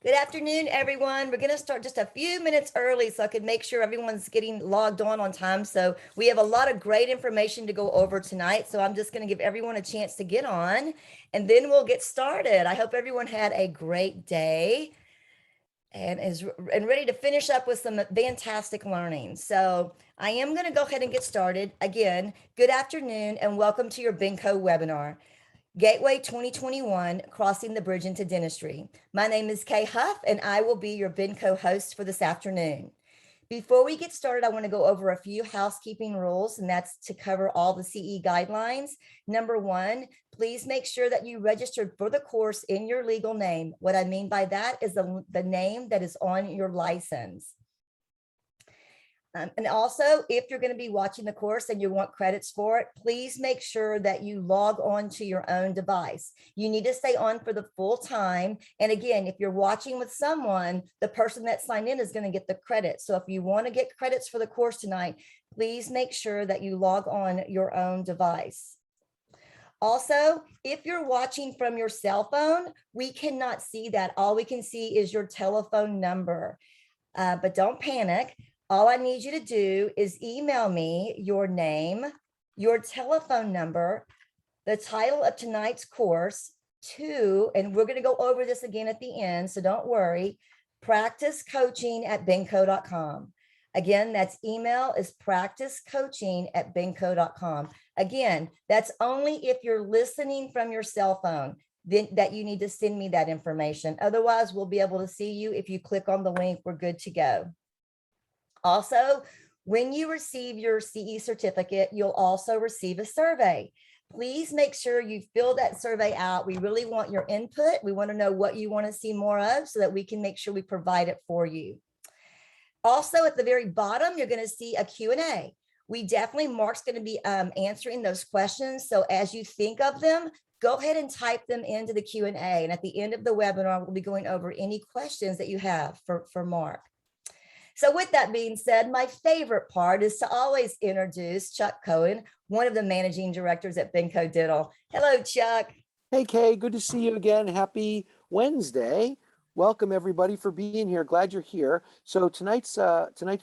Good afternoon, everyone. We're going to start just a few minutes early so I can make sure everyone's getting logged on time. So we have a lot of great information to go over tonight. So I'm just going to give everyone a chance to get on and then we'll get started. I hope everyone had a great day and is ready to finish up with some fantastic learning. So I am going to go ahead and get started. Again, good afternoon and welcome to your BenCo webinar. Gateway 2021, Crossing the Bridge into Dentistry. My name is Kay Huff, and I will be your BenCo host for this afternoon. Before we get started, I want to go over a few housekeeping rules, and that's to cover all the CE guidelines. Number one, please make sure that you registered for the course in your legal name. What I mean by that is the name that is on your license. And also, if you're going to be watching the course and you want credits for it, please make sure that you log on to your own device. You need to stay on for the full time. And again, if you're watching with someone, the person that signed in is going to get the credit. So if you want to get credits for the course tonight, please make sure that you log on your own device. Also, if you're watching from your cell phone, we cannot see that. All we can see is your telephone number. But don't panic. All I need you to do is email me your name, your telephone number, the title of tonight's course to, and we're going to go over this again at the end, so don't worry, practicecoaching@benco.com. Again, that's email is practicecoaching@benco.com. Again, that's only if you're listening from your cell phone then that you need to send me that information. Otherwise, we'll be able to see you. If you click on the link, we're good to go. Also, when you receive your CE certificate, you'll also receive a survey. Please make sure you fill that survey out. We really want your input. We want to know what you want to see more of so that we can make sure we provide it for you. Also, at the very bottom, you're going to see a Q&A. Mark's going to be answering those questions. So as you think of them, go ahead and type them into the Q&A. And at the end of the webinar, we'll be going over any questions that you have for Mark. So with that being said, my favorite part is to always introduce Chuck Cohen, one of the managing directors at BenCo Dental. Hello, Chuck. Hey, Kay, good to see you again. Happy Wednesday. Welcome everybody for being here. Glad you're here. So tonight's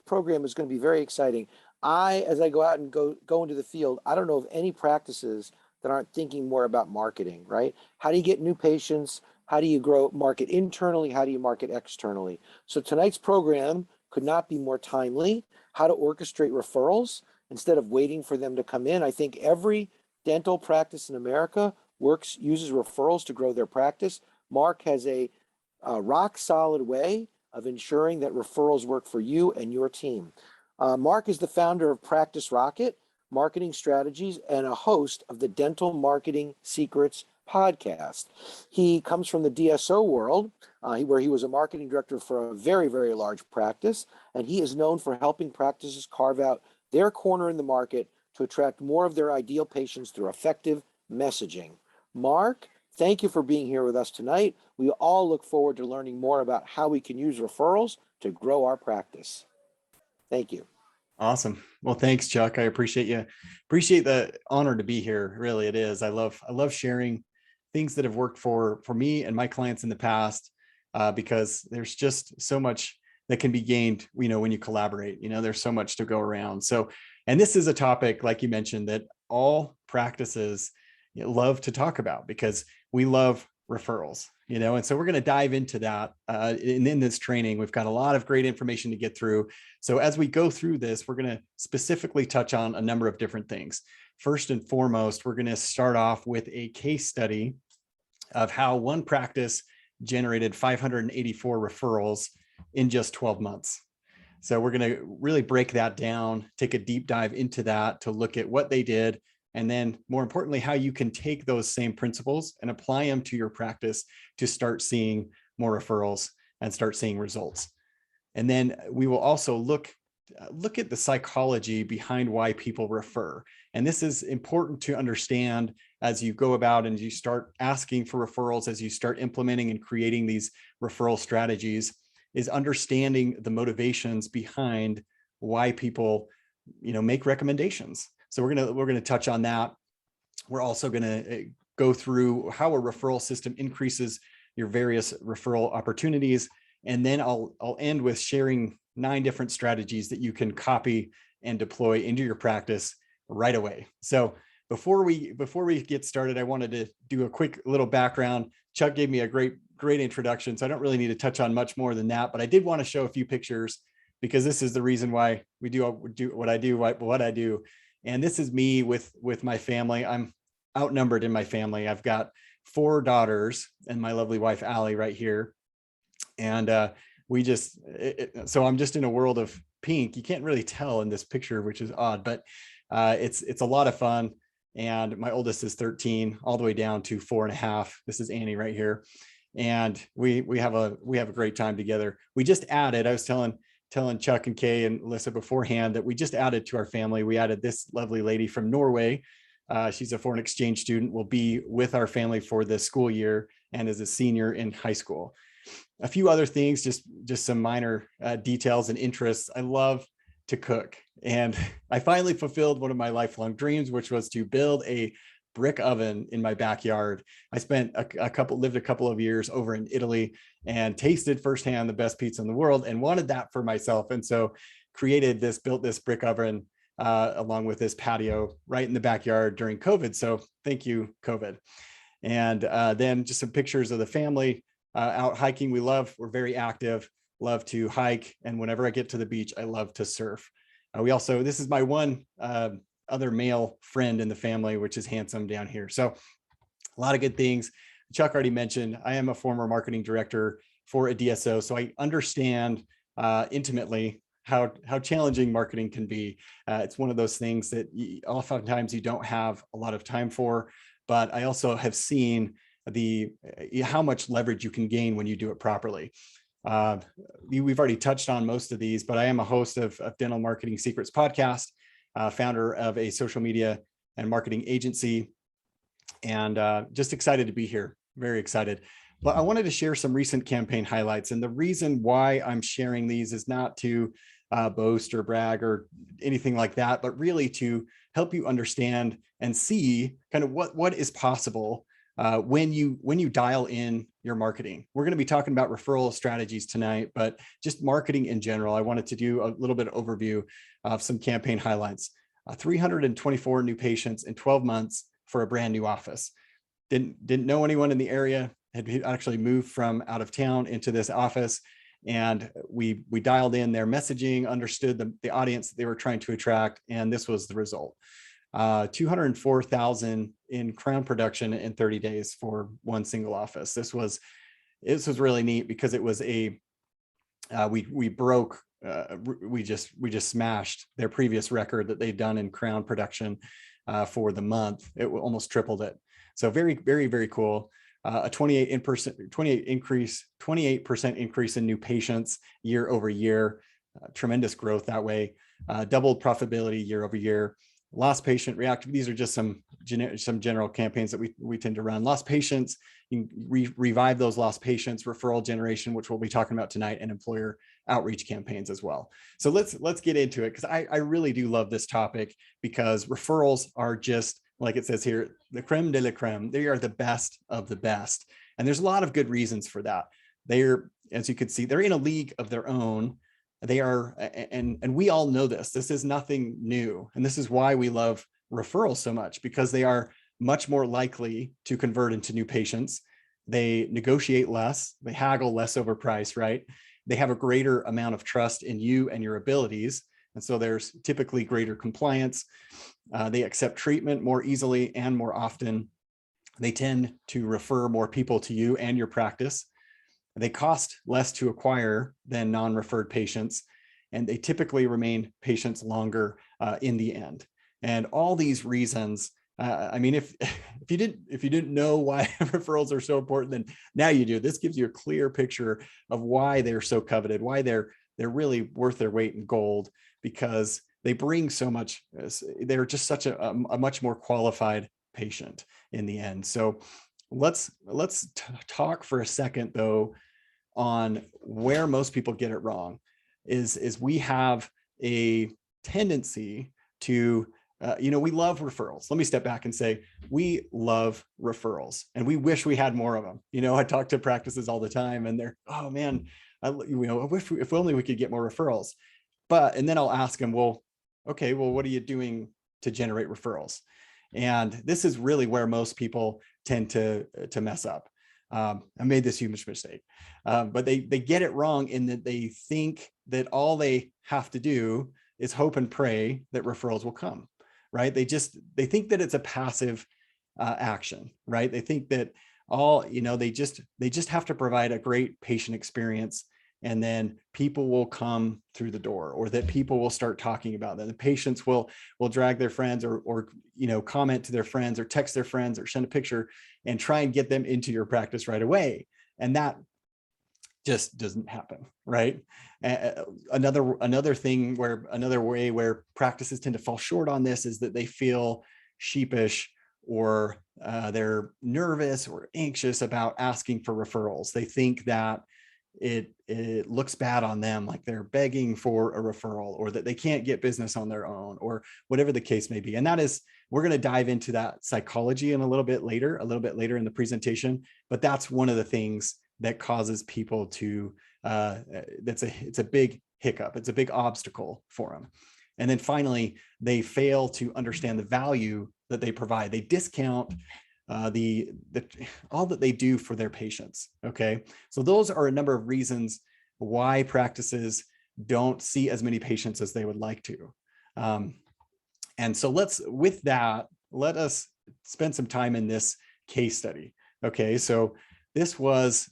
program is going to be very exciting. As I go out and go into the field, I don't know of any practices that aren't thinking more about marketing, right? How do you get new patients? How do you market internally? How do you market externally? So tonight's program could not be more timely. How to orchestrate referrals instead of waiting for them to come in. I think every dental practice in America uses referrals to grow their practice. Mark has a rock solid way of ensuring that referrals work for you and your team. Mark is the founder of Practice Rocket Marketing Strategies and a host of the Dental Marketing Secrets podcast. He comes from the DSO world, where he was a marketing director for a very, very large practice, and he is known for helping practices carve out their corner in the market to attract more of their ideal patients through effective messaging. Mark, thank you for being here with us tonight. We all look forward to learning more about how we can use referrals to grow our practice. Thank you. Awesome. Well, thanks, Chuck. I appreciate you. Appreciate the honor to be here. Really, it is. I love sharing things that have worked for me and my clients in the past, because there's just so much that can be gained, when you collaborate. There's so much to go around. So, and this is a topic, like you mentioned, that all practices love to talk about because we love referrals, and so we're going to dive into that in this training. We've got a lot of great information to get through. So as we go through this, we're going to specifically touch on a number of different things. First and foremost, we're going to start off with a case study of how one practice generated 584 referrals in just 12 months. So we're going to really break that down, take a deep dive into that to look at what they did, and then more importantly, how you can take those same principles and apply them to your practice to start seeing more referrals and start seeing results. And then we will also look at the psychology behind why people refer. And this is important to understand as you go about and you start asking for referrals, as you start implementing and creating these referral strategies, is understanding the motivations behind why people, make recommendations. So we're going to touch on that. We're also going to go through how a referral system increases your various referral opportunities. And then I'll end with sharing 9 different strategies that you can copy and deploy into your practice right away. So before we get started, I wanted to do a quick little background. Chuck gave me a great introduction, so I don't really need to touch on much more than that, but I did want to show a few pictures because this is the reason why we do what I do. And this is me with my family. I'm outnumbered in my family. I've got 4 daughters and my lovely wife, Allie, right here. And so I'm just in a world of pink. You can't really tell in this picture, which is odd, but it's a lot of fun. And my oldest is 13, all the way down to 4.5. This is Annie right here. And we have a great time together. We just added, I was telling Chuck and Kay and Alyssa beforehand that we just added to our family. We added this lovely lady from Norway. She's a foreign exchange student, will be with our family for the school year and is a senior in high school. A few other things, just some minor details and interests. I love to cook, and I finally fulfilled one of my lifelong dreams, which was to build a brick oven in my backyard. I spent lived a couple of years over in Italy and tasted firsthand the best pizza in the world and wanted that for myself. And so built this brick oven along with this patio right in the backyard during COVID. So thank you, COVID. And then just some pictures of the family out hiking. We're very active, love to hike. And whenever I get to the beach, I love to surf. This is my one other male friend in the family, which is Handsome down here. So a lot of good things. Chuck already mentioned, I am a former marketing director for a DSO. So I understand intimately how challenging marketing can be. It's one of those things that oftentimes you don't have a lot of time for, but I also have seen how much leverage you can gain when you do it properly. We've already touched on most of these, but I am a host of Dental Marketing Secrets podcast, founder of a social media and marketing agency, and just excited to be here. Very excited. But I wanted to share some recent campaign highlights. And the reason why I'm sharing these is not to boast or brag or anything like that, but really to help you understand and see kind of what is possible when you dial in your marketing. We're going to be talking about referral strategies tonight, but just marketing in general. I wanted to do a little bit of overview of some campaign highlights. 324 new patients in 12 months for a brand new office. Didn't know anyone in the area, had actually moved from out of town into this office. And we dialed in their messaging, understood the audience that they were trying to attract. And this was the result. 204,000 in crown production in 30 days for one single office. This was really neat because it was we just smashed their previous record that they'd done in crown production for the month. It almost tripled it. So very, very, very cool. A 28% increase in new patients year over year. Tremendous growth that way. Doubled profitability year over year. Lost patient reactive. These are just some general campaigns that we tend to run. Lost patients, you can revive those lost patients, referral generation, which we'll be talking about tonight, and employer outreach campaigns as well. So let's get into it, because I really do love this topic, because referrals are just, like it says here, the creme de la creme. They are the best of the best. And there's a lot of good reasons for that. They're, as you can see, they're in a league of their own. They are, and we all know this. This is nothing new. And this is why we love referrals so much, because they are much more likely to convert into new patients. They negotiate less, they haggle less over price, right? They have a greater amount of trust in you and your abilities. And so there's typically greater compliance. They accept treatment more easily and more often. They tend to refer more people to you and your practice. They cost less to acquire than non-referred patients, and they typically remain patients longer in the end. And all these reasons, I mean, if you didn't know why referrals are so important, then now you do. This gives you a clear picture of why they're so coveted, why they're really worth their weight in gold, because they bring so much. They're just such a much more qualified patient in the end. So let's talk for a second, though, on where most people get it wrong. Is we have a tendency to we love referrals. Let me step back and say, we love referrals and we wish we had more of them. I talk to practices all the time and they're, oh man, I wish if only we could get more referrals. And then I'll ask them, well, okay, well, what are you doing to generate referrals? And this is really where most people tend to mess up. I made this huge mistake, but they get it wrong in that they think that all they have to do is hope and pray that referrals will come, right? They think that it's a passive action, right? They think that they just have to provide a great patient experience and then people will come through the door, or that people will start talking about them. The patients will drag their friends or comment to their friends or text their friends or send a picture and try and get them into your practice right away. And that just doesn't happen, right? Another way where practices tend to fall short on this is that they feel sheepish or they're nervous or anxious about asking for referrals. They think that it looks bad on them, like they're begging for a referral or that they can't get business on their own or whatever the case may be. And we're going to dive into that psychology in a little bit later in the presentation, but that's one of the things that causes people to, it's a big hiccup. It's a big obstacle for them. And then finally, they fail to understand the value that they provide. They discount all that they do for their patients. Okay. So those are a number of reasons why practices don't see as many patients as they would like to. And so let us spend some time in this case study. Okay. So this was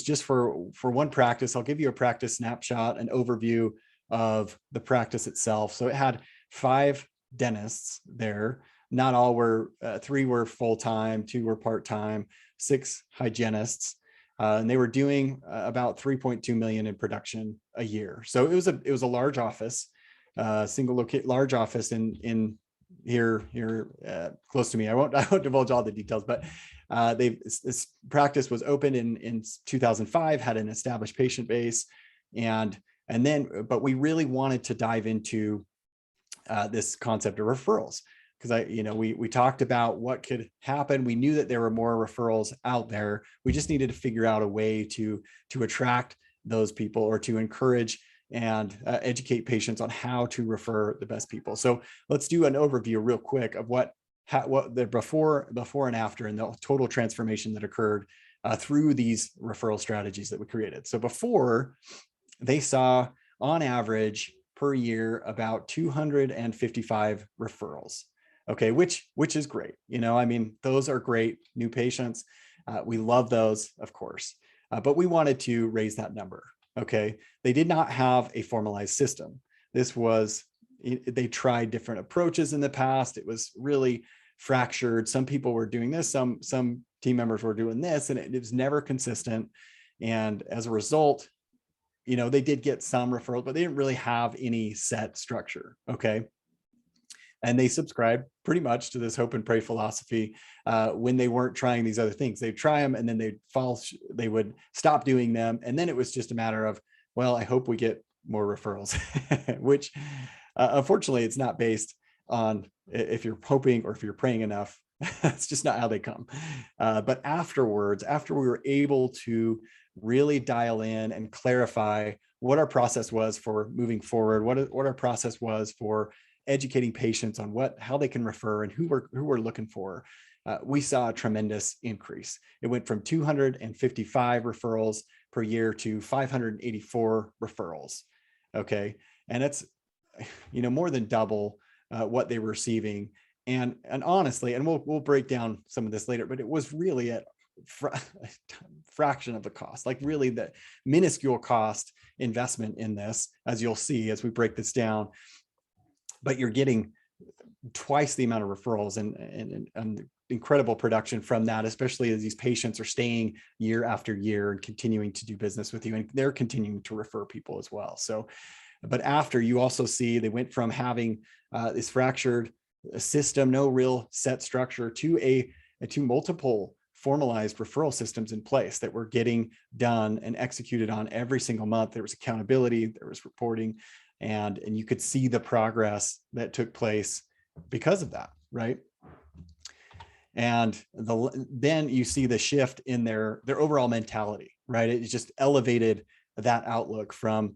just for one practice. I'll give you a practice snapshot, an overview of the practice itself. So it had 5 dentists there. Not all were, 3 were full-time, 2 were part-time, 6 hygienists, and they were doing about 3.2 million in production a year. So it was a large office, large office in here close to me. I won't divulge all the details, but this practice was opened in 2005, had an established patient base, but we really wanted to dive into this concept of referrals. Because we talked about what could happen. We knew that there were more referrals out there. We just needed to figure out a way to attract those people or to encourage and educate patients on how to refer the best people. So let's do an overview real quick of what the before and after and the total transformation that occurred through these referral strategies that we created. So before, they saw on average per year about 255 referrals. Okay, which is great. Those are great new patients. We love those, of course, but we wanted to raise that number. Okay, they did not have a formalized system. They tried different approaches in the past. It was really fractured. Some people were doing this, some team members were doing this, and it was never consistent. And as a result, they did get some referrals, but they didn't really have any set structure. Okay. And they subscribed pretty much to this hope and pray philosophy when they weren't trying these other things. They'd try them and then they would stop doing them. And then it was just a matter of, well, I hope we get more referrals, which unfortunately it's not based on if you're hoping or if you're praying enough. That's just not how they come. But afterwards, after we were able to really dial in and clarify what our process was for moving forward, what our process was for educating patients on how they can refer and who we're looking for, we saw a tremendous increase. It went from 255 referrals per year to 584 referrals. Okay. And it's, more than double what they were receiving. And honestly, and we'll break down some of this later, but it was really at a fraction of the cost, like really the minuscule cost investment in this, as you'll see as we break this down. But you're getting twice the amount of referrals and incredible production from that, especially as these patients are staying year after year and continuing to do business with you, and they're continuing to refer people as well. So, but after, you also see they went from having this fractured system, no real set structure, to multiple formalized referral systems in place that were getting done and executed on every single month. There was accountability, there was reporting, and you could see the progress that took place because of that, right? And then you see the shift in their overall mentality, right? It just elevated that outlook from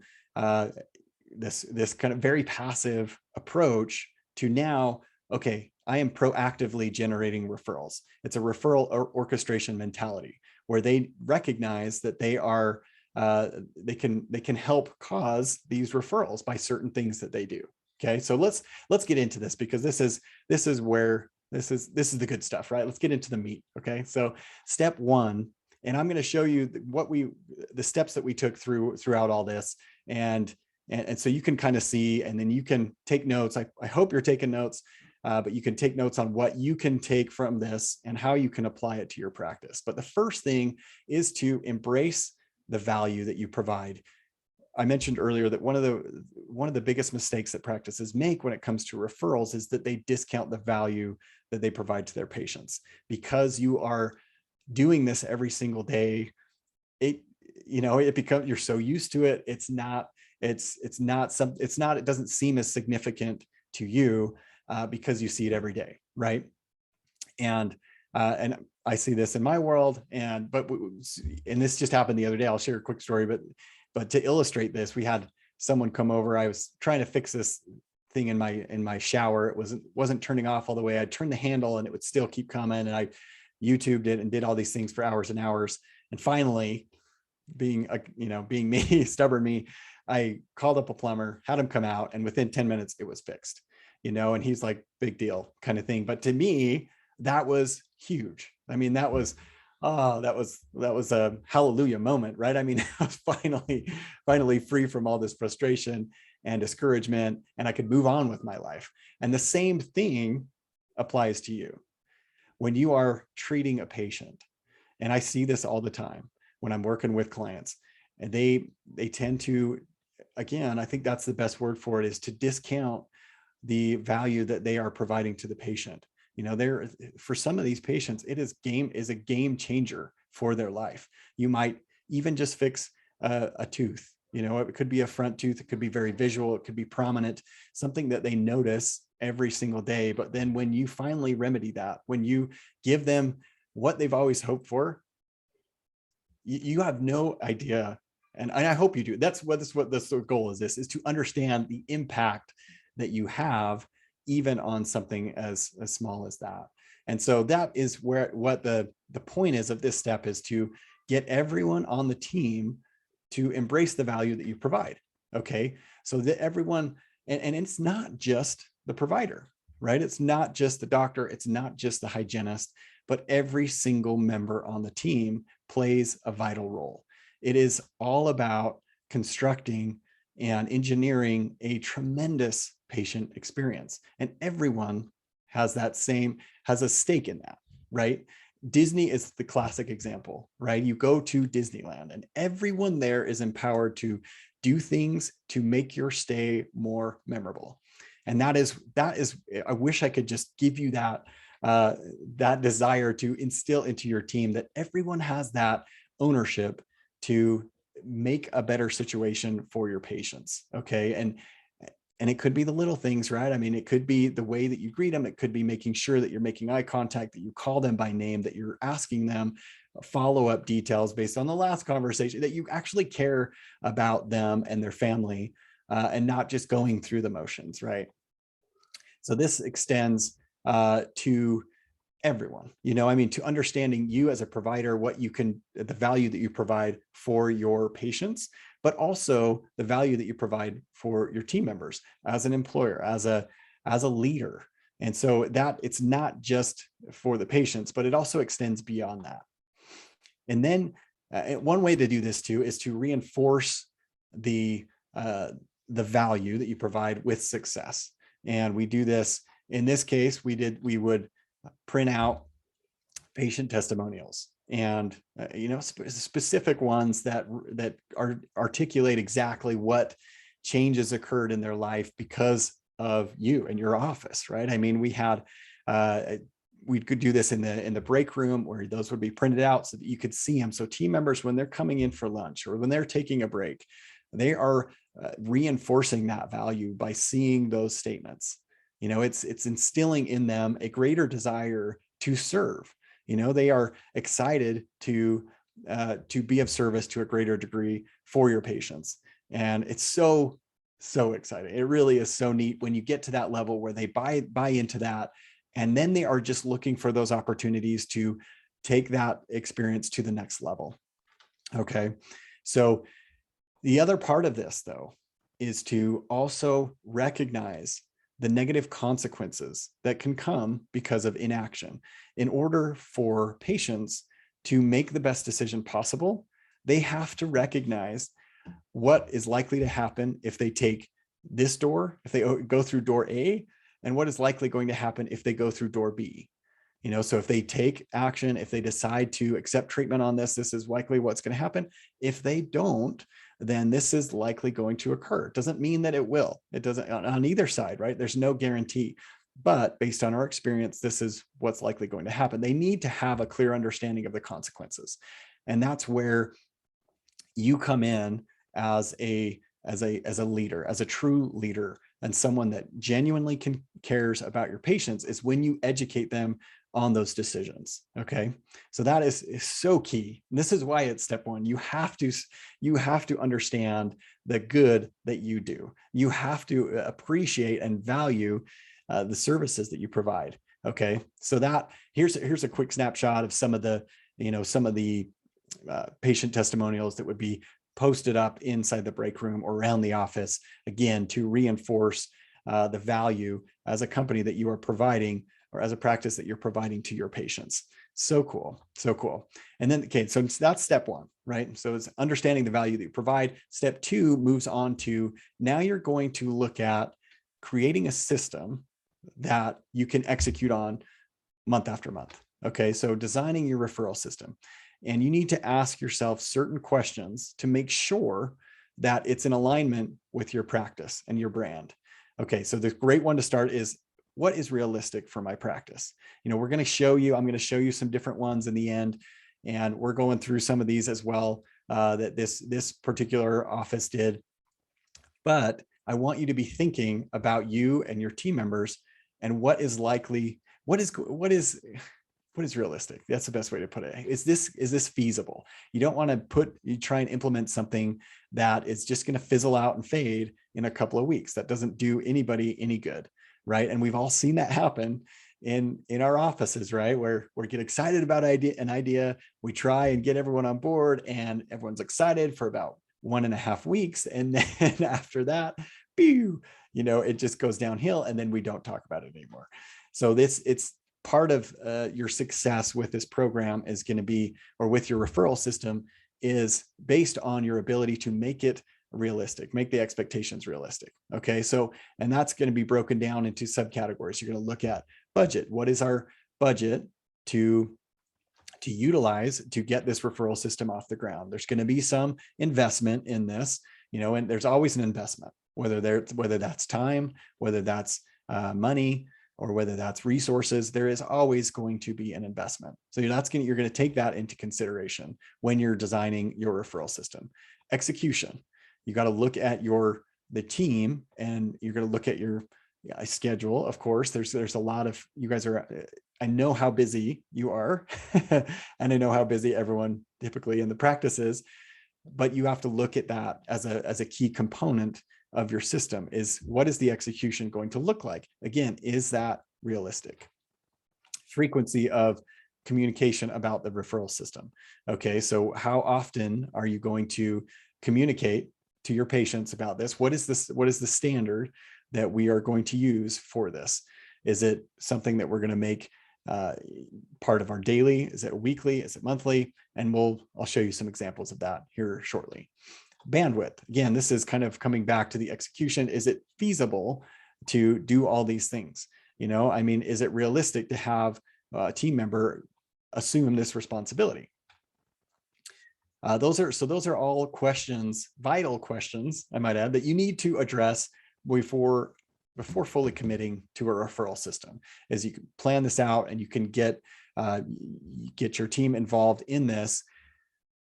this kind of very passive approach to now, okay, I am proactively generating referrals. It's a referral orchestration mentality where they recognize that they are they can help cause these referrals by certain things that they do. Okay, so let's get into this, because this is the good stuff, right? Let's get into the meat. Okay, so step one, and I'm going to show you the steps that we took throughout all this, and so you can kind of see, and then you can take notes. I hope you're taking notes, but you can take notes on what you can take from this and how you can apply it to your practice. But the first thing is to embrace the value that you provide. I mentioned earlier that one of the biggest mistakes that practices make when it comes to referrals is that they discount the value that they provide to their patients. Because you are doing this every single day, it becomes, you're so used to it. It doesn't seem as significant to you because you see it every day, right? And I see this in my world, and this just happened the other day. I'll share a quick story, but to illustrate this, we had someone come over. I was trying to fix this thing in my shower. It wasn't turning off all the way. I'd turn the handle and it would still keep coming. And I YouTubed it and did all these things for hours and hours. And finally, being me, stubborn me, I called up a plumber, had him come out, and within 10 minutes it was fixed, and he's like, big deal kind of thing. But to me, that was huge. I mean, that was a hallelujah moment, right? I mean, I was finally free from all this frustration and discouragement, and I could move on with my life. And the same thing applies to you when you are treating a patient. And I see this all the time when I'm working with clients, and they tend to, again, I think that's the best word for it, is to discount the value that they are providing to the patient. For some of these patients, it is a game changer for their life. You might even just fix a tooth. It could be a front tooth. It could be very visual. It could be prominent, something that they notice every single day. But then when you finally remedy that, when you give them what they've always hoped for, you have no idea. And I hope you do. That's what the goal is. This is to understand the impact that you have, even on something as small as that. And so that is what the point is of this step, is to get everyone on the team to embrace the value that you provide. Okay, so that everyone, and it's not just the provider, right? It's not just the doctor, it's not just the hygienist, but every single member on the team plays a vital role. It is all about constructing and engineering a tremendous patient experience, and everyone has a stake in that, right? Disney is the classic example, right? You go to Disneyland and everyone there is empowered to do things to make your stay more memorable. And that is, I wish I could just give you that desire to instill into your team that everyone has that ownership to make a better situation for your patients. Okay. And it could be the little things, right? I mean, it could be the way that you greet them. It could be making sure that you're making eye contact, that you call them by name, that you're asking them follow-up details based on the last conversation, that you actually care about them and their family, and not just going through the motions, right? So this extends to everyone, to understanding you as a provider, the value that you provide for your patients, but also the value that you provide for your team members as an employer, as a leader. And so that it's not just for the patients, but it also extends beyond that. And then one way to do this too is to reinforce the value that you provide with success. And we do this, in this case, we would print out patient testimonials, and specific ones that articulate exactly what changes occurred in their life because of you and your office, right? I mean, we could do this in the break room, where those would be printed out so that you could see them. So team members, when they're coming in for lunch or when they're taking a break, they are reinforcing that value by seeing those statements. It's instilling in them a greater desire to serve. They are excited to be of service to a greater degree for your patients. And it's so exciting. It really is so neat when you get to that level where they buy into that. And then they are just looking for those opportunities to take that experience to the next level. Okay. So the other part of this, though, is to also recognize the negative consequences that can come because of inaction. In order for patients to make the best decision possible, they have to recognize what is likely to happen if they take this door, if they go through door A, and what is likely going to happen if they go through door B. So if they take action, if they decide to accept treatment on this is likely what's going to happen. If they don't, then this is likely going to occur. It doesn't mean that it will. It doesn't on either side, right? There's no guarantee. But based on our experience, this is what's likely going to happen. They need to have a clear understanding of the consequences. And that's where you come in as a leader, as a true leader, and someone that genuinely cares about your patients, is when you educate them on those decisions. Okay. So that is so key. And this is why it's step one. You have to understand the good that you do. You have to appreciate and value the services that you provide. Okay. So here's a quick snapshot of some of the patient testimonials that would be posted up inside the break room or around the office, again, to reinforce the value as a company that you are providing, or as a practice that you're providing to your patients. So cool. So cool. And then, okay, so that's step one, right? So it's understanding the value that you provide. Step two moves on to, now you're going to look at creating a system that you can execute on month after month. Okay, so designing your referral system. And you need to ask yourself certain questions to make sure that it's in alignment with your practice and your brand. Okay, so the great one to start is, what is realistic for my practice? I'm going to show you some different ones in the end, and we're going through some of these as well that this particular office did. But I want you to be thinking about you and your team members and what is likely, what is realistic. That's the best way to put it. Is this feasible? You don't want to try and implement something that is just going to fizzle out and fade in a couple of weeks. That doesn't do anybody any good, right? And we've all seen that happen in our offices, right? Where we get excited about an idea, we try and get everyone on board, and everyone's excited for about 1.5 weeks, and then after that, it just goes downhill, and then we don't talk about it anymore. So it's part of your success with this program is going to be, or with your referral system, is based on your ability to make it realistic, make the expectations realistic. Okay. So, and that's going to be broken down into subcategories. You're going to look at budget. What is our budget to utilize to get this referral system off the ground? There's going to be some investment in this, and there's always an investment, whether that's time, whether that's money, or whether that's resources. There is always going to be an investment. So you're going to take that into consideration when you're designing your referral system. Execution. You got to look at the team, and you're going to look at your schedule. Of course, there's a lot of, you guys are, I know how busy you are, and I know how busy everyone typically in the practice is, but you have to look at that as a key component of your system. Is what is the execution going to look like? Again, is that realistic? Frequency of communication about the referral system. Okay, so how often are you going to communicate to your patients about this? What is the standard that we are going to use for this? Is it something that we're going to make part of our daily? Is it weekly? Is it monthly? And I'll show you some examples of that here shortly. Bandwidth. Again, this is kind of coming back to the execution. Is it feasible to do all these things? Is it realistic to have a team member assume this responsibility? Those are all questions, vital questions, I might add, that you need to address before fully committing to a referral system. As you can plan this out, and you can get your team involved in this,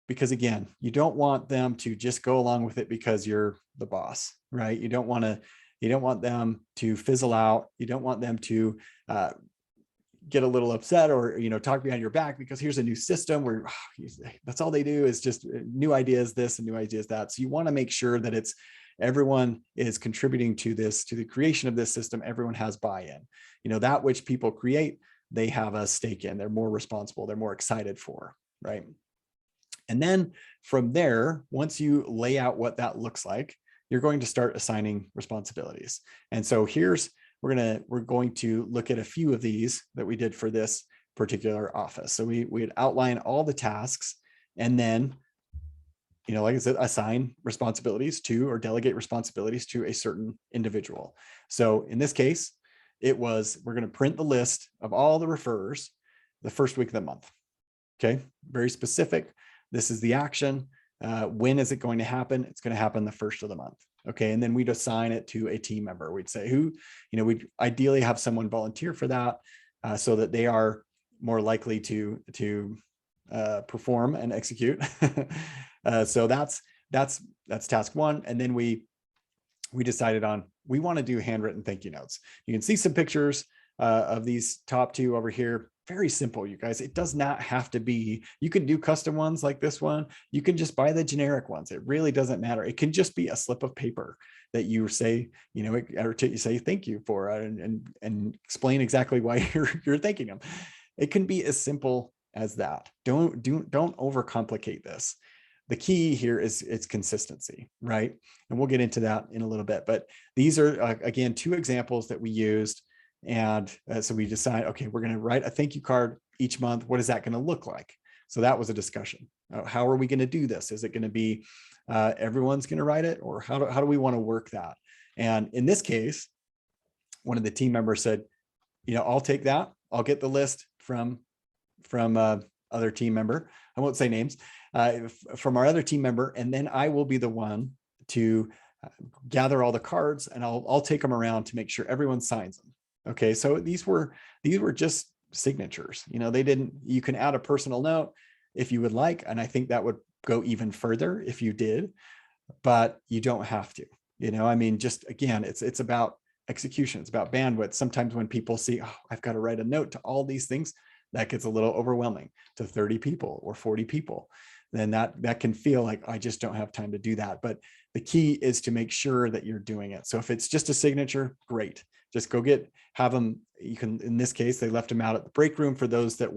because again, you don't want them to just go along with it because you're the boss, right? You don't want to You don't want them to fizzle out. You don't want them to get a little upset or, talk behind your back because here's a new system where that's all they do is just new ideas, this and new ideas, that. So you want to make sure that everyone is contributing to this, to the creation of this system. Everyone has buy-in. That which people create, they have a stake in. They're more responsible. They're more excited for, right? And then from there, once you lay out what that looks like, you're going to start assigning responsibilities. And so we're going to look at a few of these that we did for this particular office. So we'd outline all the tasks and then, like I said, assign responsibilities to or delegate responsibilities to a certain individual. So in this case, we're going to print the list of all the referrers the first week of the month. Okay, very specific. This is the action. When is it going to happen? It's going to happen the first of the month. Okay, and then we'd assign it to a team member. We'd say we'd ideally have someone volunteer for that so that they are more likely to perform and execute. So that's task one. And then we decided we want to do handwritten thank you notes. You can see some pictures of these top two over here. Very simple, you guys. It does not have to be, you can do custom ones like this one. You can just buy the generic ones. It really doesn't matter. It can just be a slip of paper that you say, or you say thank you for and explain exactly why you're thanking them. It can be as simple as that. Don't overcomplicate this. The key here is its consistency, right? And we'll get into that in a little bit. But these are, again, two examples that we used. And so we decide, okay, we're going to write a thank you card each month. What is that going to look like? So that was a discussion. How are we going to do this? Is it going to be everyone's going to write it, or how do we want to work that? And in this case, one of the team members said, I'll take that. I'll get the list from other team member. I won't say names, from our other team member, and then I will be the one to gather all the cards, and I'll take them around to make sure everyone signs them. Okay, so these were just signatures. You can add a personal note if you would like, and I think that would go even further if you did, but you don't have to. Just again, it's about execution. It's about bandwidth. Sometimes when people see, I've got to write a note to all these things, that gets a little overwhelming to 30 people or 40 people. Then that can feel like I just don't have time to do that. But the key is to make sure that you're doing it. So if it's just a signature, great. Just go have them. You can, in this case, they left them out at the break room for those that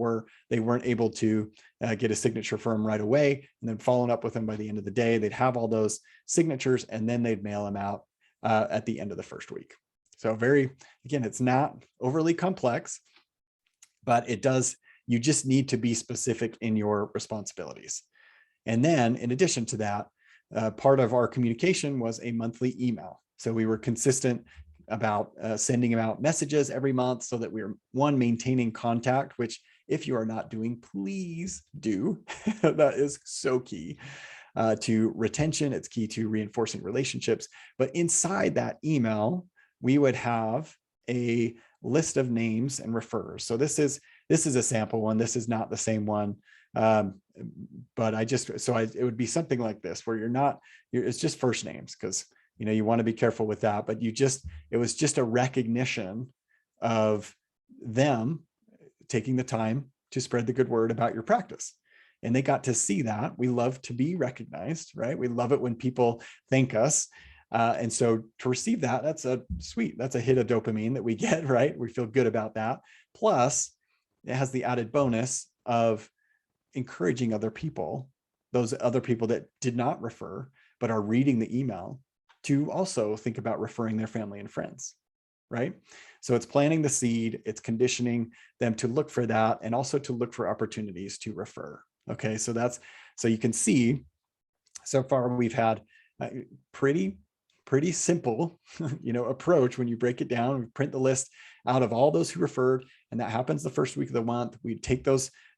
they weren't able to get a signature for them right away, and then following up with them by the end of the day, they'd have all those signatures, and then they'd mail them out at the end of the first week. So again, it's not overly complex, but you just need to be specific in your responsibilities. And then in addition to that, part of our communication was a monthly email. So we were consistent about sending out messages every month so that we're maintaining contact, which if you are not doing, please do. That is so key to retention. It's key to reinforcing relationships. But inside that email, we would have a list of names and referrers. So this is a sample one. This is not the same one. But it would be something like this where it's just first names, because you want to be careful with that, but it was just a recognition of them taking the time to spread the good word about your practice. And they got to see that. We love to be recognized, right? We love it when people thank us. And so to receive that, that's a hit of dopamine that we get, right? We feel good about that. Plus it has the added bonus of encouraging other people, those other people that did not refer, but are reading the email, to also think about referring their family and friends, right? So it's planting the seed, it's conditioning them to look for that, and also to look for opportunities to refer. Okay, so you can see so far we've had a pretty simple, approach when you break it down. We print the list out of all those who referred, and that happens the first week of the month. We take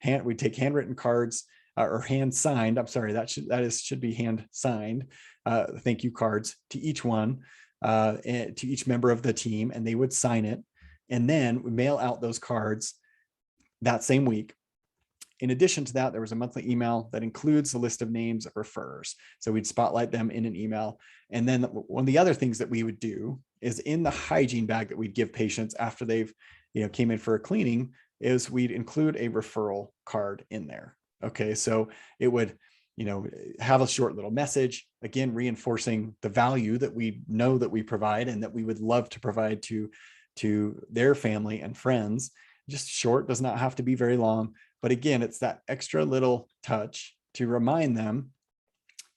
handwritten cards or hand signed. I'm sorry, should be hand signed. Thank you cards to each one, and to each member of the team, and they would sign it. And then we mail out those cards that same week. in addition to that, there was a monthly email that includes a list of names of referrers. So we'd spotlight them in an email. And then one of the other things that we would do is in the hygiene bag that we'd give patients after they've, came in for a cleaning, is we'd include a referral card in there. Okay. So it would, have a short little message, again, reinforcing the value that we know that we provide and that we would love to provide to their family and friends. Just short, does not have to be very long. But again, it's that extra little touch to remind them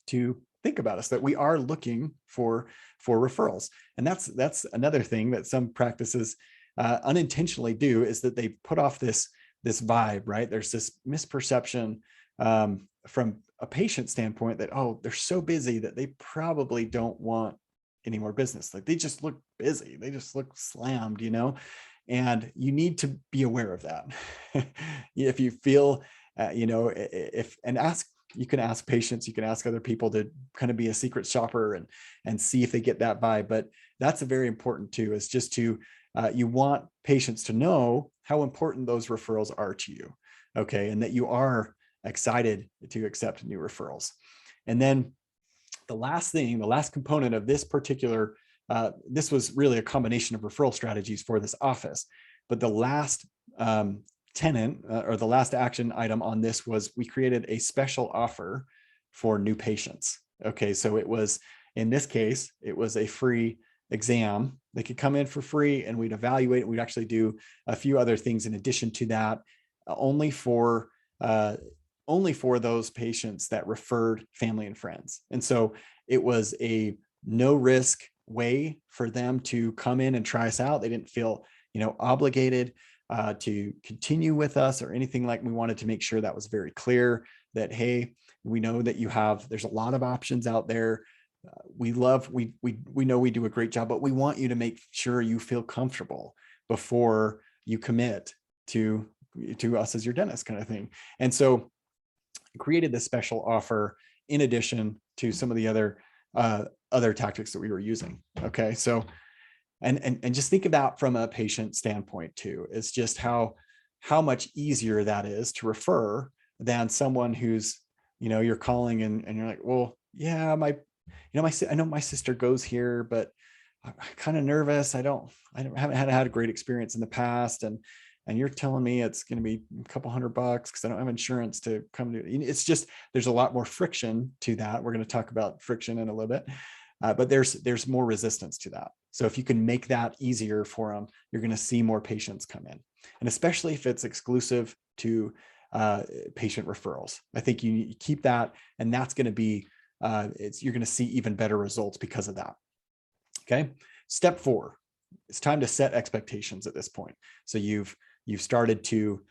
to think about us, that we are looking for referrals. And that's another thing that some practices unintentionally do, is that they put off this vibe, right? There's this misperception from a patient standpoint that, oh, they're so busy that they probably don't want any more business. Like they just look busy. They just look slammed, and you need to be aware of that. If you feel, you can ask patients, you can ask other people to kind of be a secret shopper and see if they get that vibe. But that's a very important too, is just to, you want patients to know how important those referrals are to you. Okay. And that you are excited to accept new referrals. And then the last component of this particular, this was really a combination of referral strategies for this office, but the last tenet or the last action item on this was we created a special offer for new patients. Okay, so it was, in this case, it was a free exam. They could come in for free and we'd evaluate it. We'd actually do a few other things in addition to that, only for those patients that referred family and friends. And so it was a no risk way for them to come in and try us out. They didn't feel, obligated to continue with us or anything like. We wanted to make sure that was very clear that, hey, we know that there's a lot of options out there. We know we do a great job, but we want you to make sure you feel comfortable before you commit to us as your dentist, kind of thing. And so created this special offer in addition to some of the other tactics that we were using. Okay. So, and just think about from a patient standpoint too, is just how much easier that is to refer than someone who's, you're calling and you're like, well, yeah, I know my sister goes here, but I'm kind of nervous. I haven't had a great experience in the past. And you're telling me it's going to be a couple $100 because I don't have insurance to come to. It's just, there's a lot more friction to that. We're going to talk about friction in a little bit, but there's more resistance to that. So if you can make that easier for them, you're going to see more patients come in, and especially if it's exclusive to patient referrals. I think you keep that, and that's going to be, you're going to see even better results because of that. Okay. Step 4, it's time to set expectations at this point. So you've started to,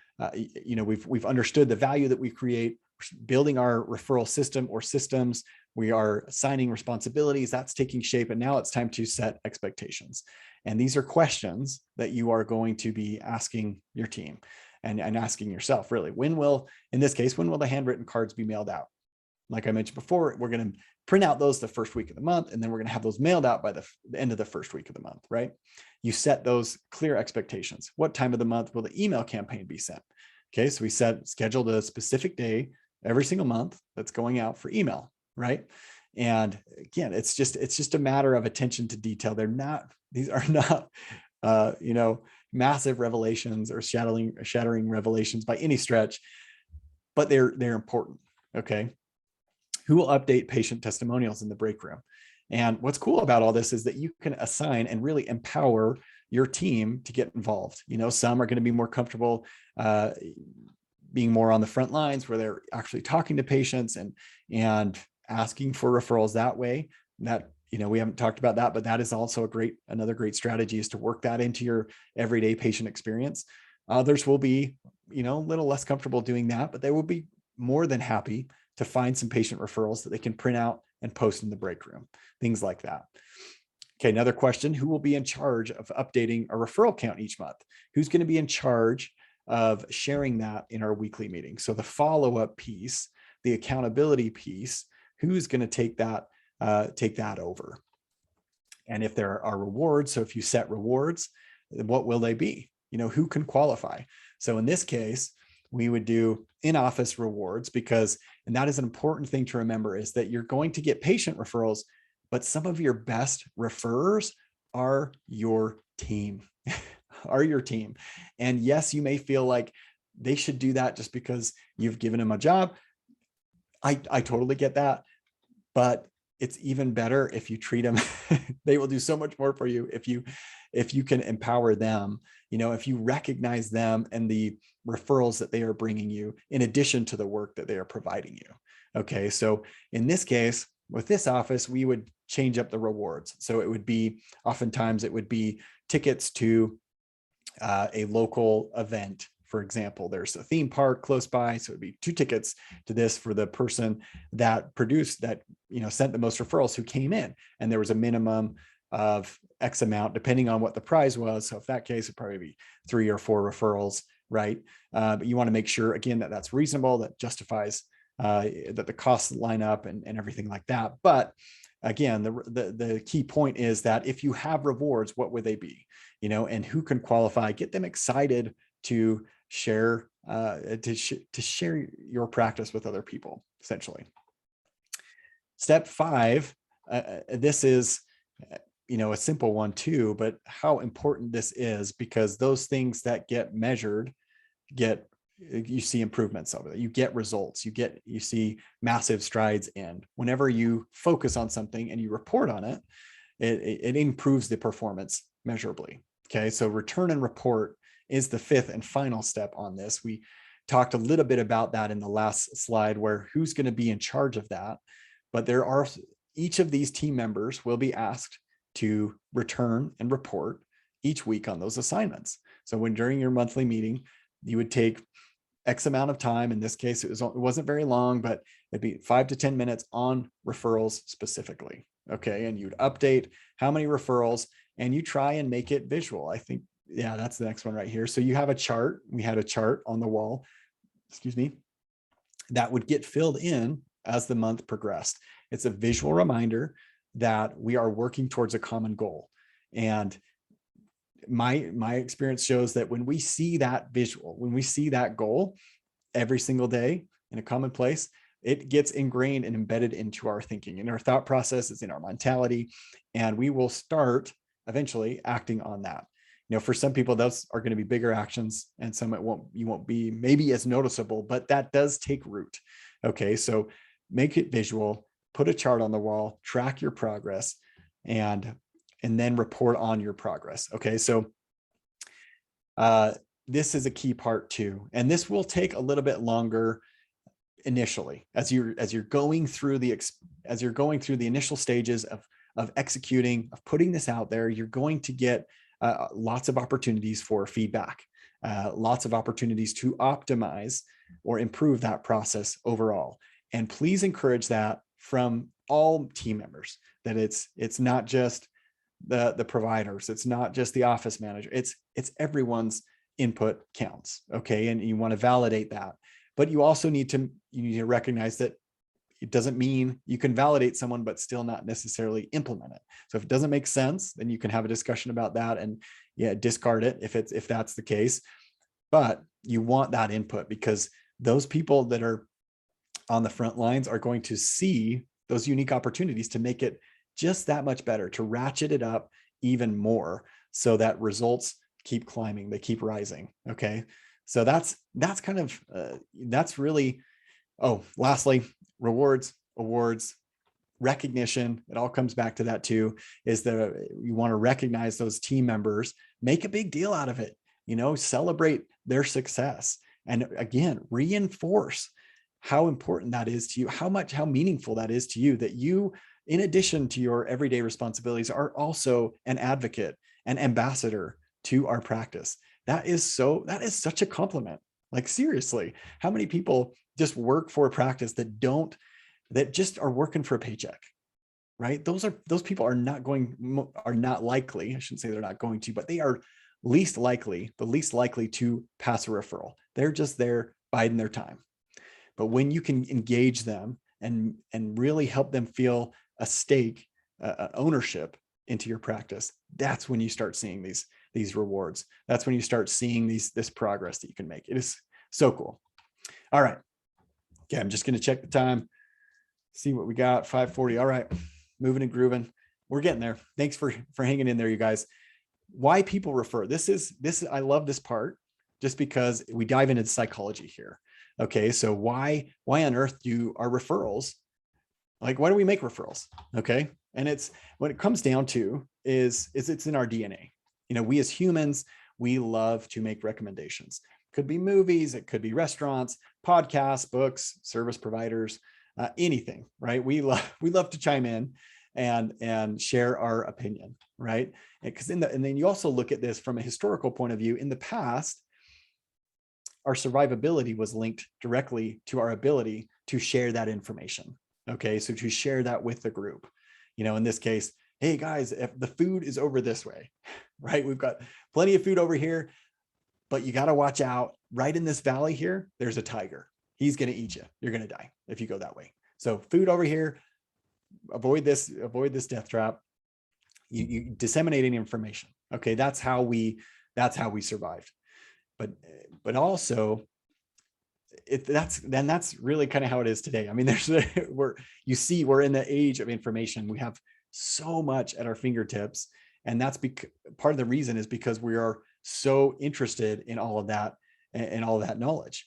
we've understood the value that we create, building our referral system or systems. We are assigning responsibilities, that's taking shape. And now it's time to set expectations. And these are questions that you are going to be asking your team and asking yourself, really, in this case, when will the handwritten cards be mailed out? Like I mentioned before, we're going to print out those the first week of the month, and then we're going to have those mailed out by the end of the first week of the month, right? You set those clear expectations. What time of the month will the email campaign be sent? Okay, so we scheduled a specific day every single month that's going out for email, right? And again, it's just a matter of attention to detail. These are not, massive revelations or shattering revelations by any stretch, but they're important. Okay. Who will update patient testimonials in the break room? And what's cool about all this is that you can assign and really empower your team to get involved. Some are going to be more comfortable being more on the front lines where they're actually talking to patients and asking for referrals that way. That, we haven't talked about that, but that is also another great strategy, is to work that into your everyday patient experience. Others will be, a little less comfortable doing that, but they will be more than happy to find some patient referrals that they can print out and post in the break room, things like that. Okay, another question: who will be in charge of updating a referral count each month? Who's going to be in charge of sharing that in our weekly meeting? So the follow-up piece, the accountability piece, who's going to take that over? And if there are rewards, so if you set rewards, what will they be? Who can qualify? So in this case, we would do in-office rewards because, and that is an important thing to remember, is that you're going to get patient referrals, but some of your best referrers are your team, are your team. And yes, you may feel like they should do that just because you've given them a job. I totally get that, but it's even better if you treat them. They will do so much more for you if you can empower them, if you recognize them and the referrals that they are bringing you in addition to the work that they are providing you. Okay, so in this case, with this office, we would change up the rewards. So it would be, oftentimes it would be tickets to a local event. For example, there's a theme park close by, so it'd be 2 tickets to this for the person that produced that, sent the most referrals who came in, and there was a minimum of X amount depending on what the prize was. So if that case, it'd probably be 3 or 4 referrals, right? But you want to make sure again that that's reasonable, that justifies that the costs line up and everything like that. But again, the key point is that if you have rewards, what would they be? And who can qualify? Get them excited to share to share your practice with other people, essentially. Step 5, this is a simple one too, but how important this is, because those things that get measured you see improvements over there, you get results, you see massive strides in. Whenever you focus on something and you report on it, it improves the performance measurably. Okay, so return and report is the 5th and final step on this. We talked a little bit about that in the last slide, where who's going to be in charge of that. But each of these team members will be asked to return and report each week on those assignments. So when during your monthly meeting, you would take X amount of time. In this case, it wasn't very long, but it'd be 5 to 10 minutes on referrals specifically. Okay, and you'd update how many referrals, and you try and make it visual. I think, yeah, that's the next one right here. So you have a chart. We had a chart on the wall, that would get filled in as the month progressed. It's a visual reminder that we are working towards a common goal. And my experience shows that when we see that visual, when we see that goal every single day in a common place, it gets ingrained and embedded into our thinking, in our thought process, it's in our mentality, and we will start eventually acting on that. For some people, those are going to be bigger actions, and some you won't be maybe as noticeable, but that does take root. Okay, so make it visual, put a chart on the wall, track your progress, and then report on your progress. Okay, so this is a key part too, and this will take a little bit longer initially as you're going through the initial stages of executing, of putting this out there. You're going to get lots of opportunities for feedback, lots of opportunities to optimize or improve that process overall. And please encourage that from all team members, that it's not just the providers, it's not just the office manager, it's everyone's input counts. Okay, and you want to validate that, but you also need to recognize that it doesn't mean you can validate someone but still not necessarily implement it. So if it doesn't make sense, then you can have a discussion about that and discard it if that's the case. But you want that input, because those people that are on the front lines are going to see those unique opportunities to make it just that much better, to ratchet it up even more, so that results keep climbing, they keep rising. Okay, so that's kind of that's really, lastly, rewards, awards, recognition. It all comes back to that too, is that you want to recognize those team members, make a big deal out of it, celebrate their success, and again, reinforce how important that is to you, how meaningful that is to you, that you, in addition to your everyday responsibilities, are also an advocate, an ambassador to our practice. That is such a compliment. Like, seriously, how many people just work for a practice that just are working for a paycheck, right? Those people are not likely, I shouldn't say they're not going to, but they are the least likely to pass a referral. They're just there biding their time. But when you can engage them and really help them feel a stake, ownership into your practice, that's when you start seeing these rewards. That's when you start seeing this progress that you can make. It is So cool. All right. Okay. I'm just going to check the time, see what we got. 5:40. All right. Moving and grooving. We're getting there. Thanks for hanging in there, you guys. Why people refer. I love this part just because we dive into the psychology here. Okay. So why on earth do our referrals, like, why do we make referrals? Okay. And it's, what it comes down to is it's in our DNA. We as humans, we love to make recommendations. Could be movies, it could be restaurants, podcasts, books, service providers, anything, right? We love to chime in and share our opinion, right? And then you also look at this from a historical point of view. In the past, our survivability was linked directly to our ability to share that information. Okay, so to share that with the group, in this case, hey guys, if the food is over this way, right? We've got plenty of food over here, but you got to watch out. Right in this valley here, there's a tiger. He's going to eat you. You're going to die if you go that way. So food over here, avoid this death trap. You disseminating information. Okay, that's how we survived. But also, that's really kind of how it is today. I mean, we're in the age of information. We have so much at our fingertips, and that's part of the reason is because we are so interested in all of that and all of that knowledge.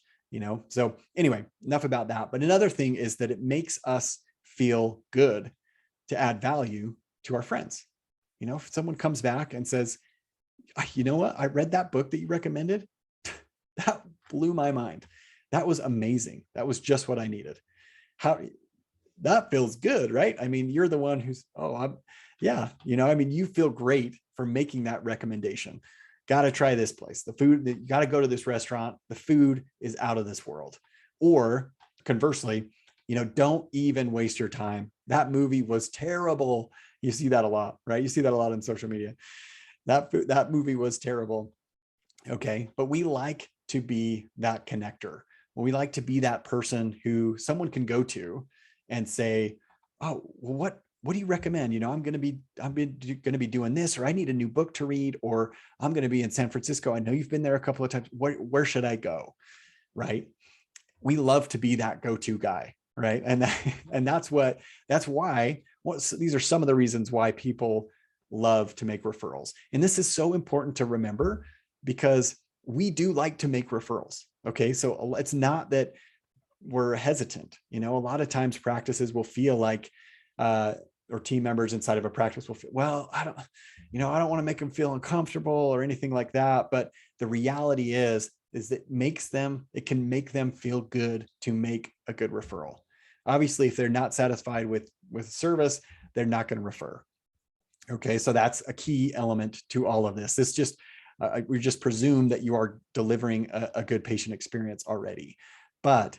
So anyway, enough about that. But another thing is that it makes us feel good to add value to our friends. If someone comes back and says, you know what, I read that book that you recommended, that blew my mind. That was amazing. That was just what I needed. That feels good, right? I mean, you're the one who's, you feel great for making that recommendation. Got to try this place. The food, you got to go to this restaurant. The food is out of this world. Or conversely, don't even waste your time. That movie was terrible. You see that a lot, right? You see that a lot on social media. That movie was terrible. Okay. But we like to be that connector. We like to be that person who someone can go to and say, oh, well, what do you recommend? I'm going to be doing this, or I need a new book to read, or I'm going to be in San Francisco. I know you've been there a couple of times. Where should I go? Right. We love to be that go-to guy. Right. And that's why these are some of the reasons why people love to make referrals. And this is so important to remember because we do like to make referrals. Okay. So it's not that we're hesitant. A lot of times practices will feel like, or team members inside of a practice will feel, well, I don't want to make them feel uncomfortable or anything like that. But the reality is that it can make them feel good to make a good referral. Obviously, if they're not satisfied with service, they're not going to refer. Okay. So that's a key element to all of this. This just, we just presume that you are delivering a good patient experience already. But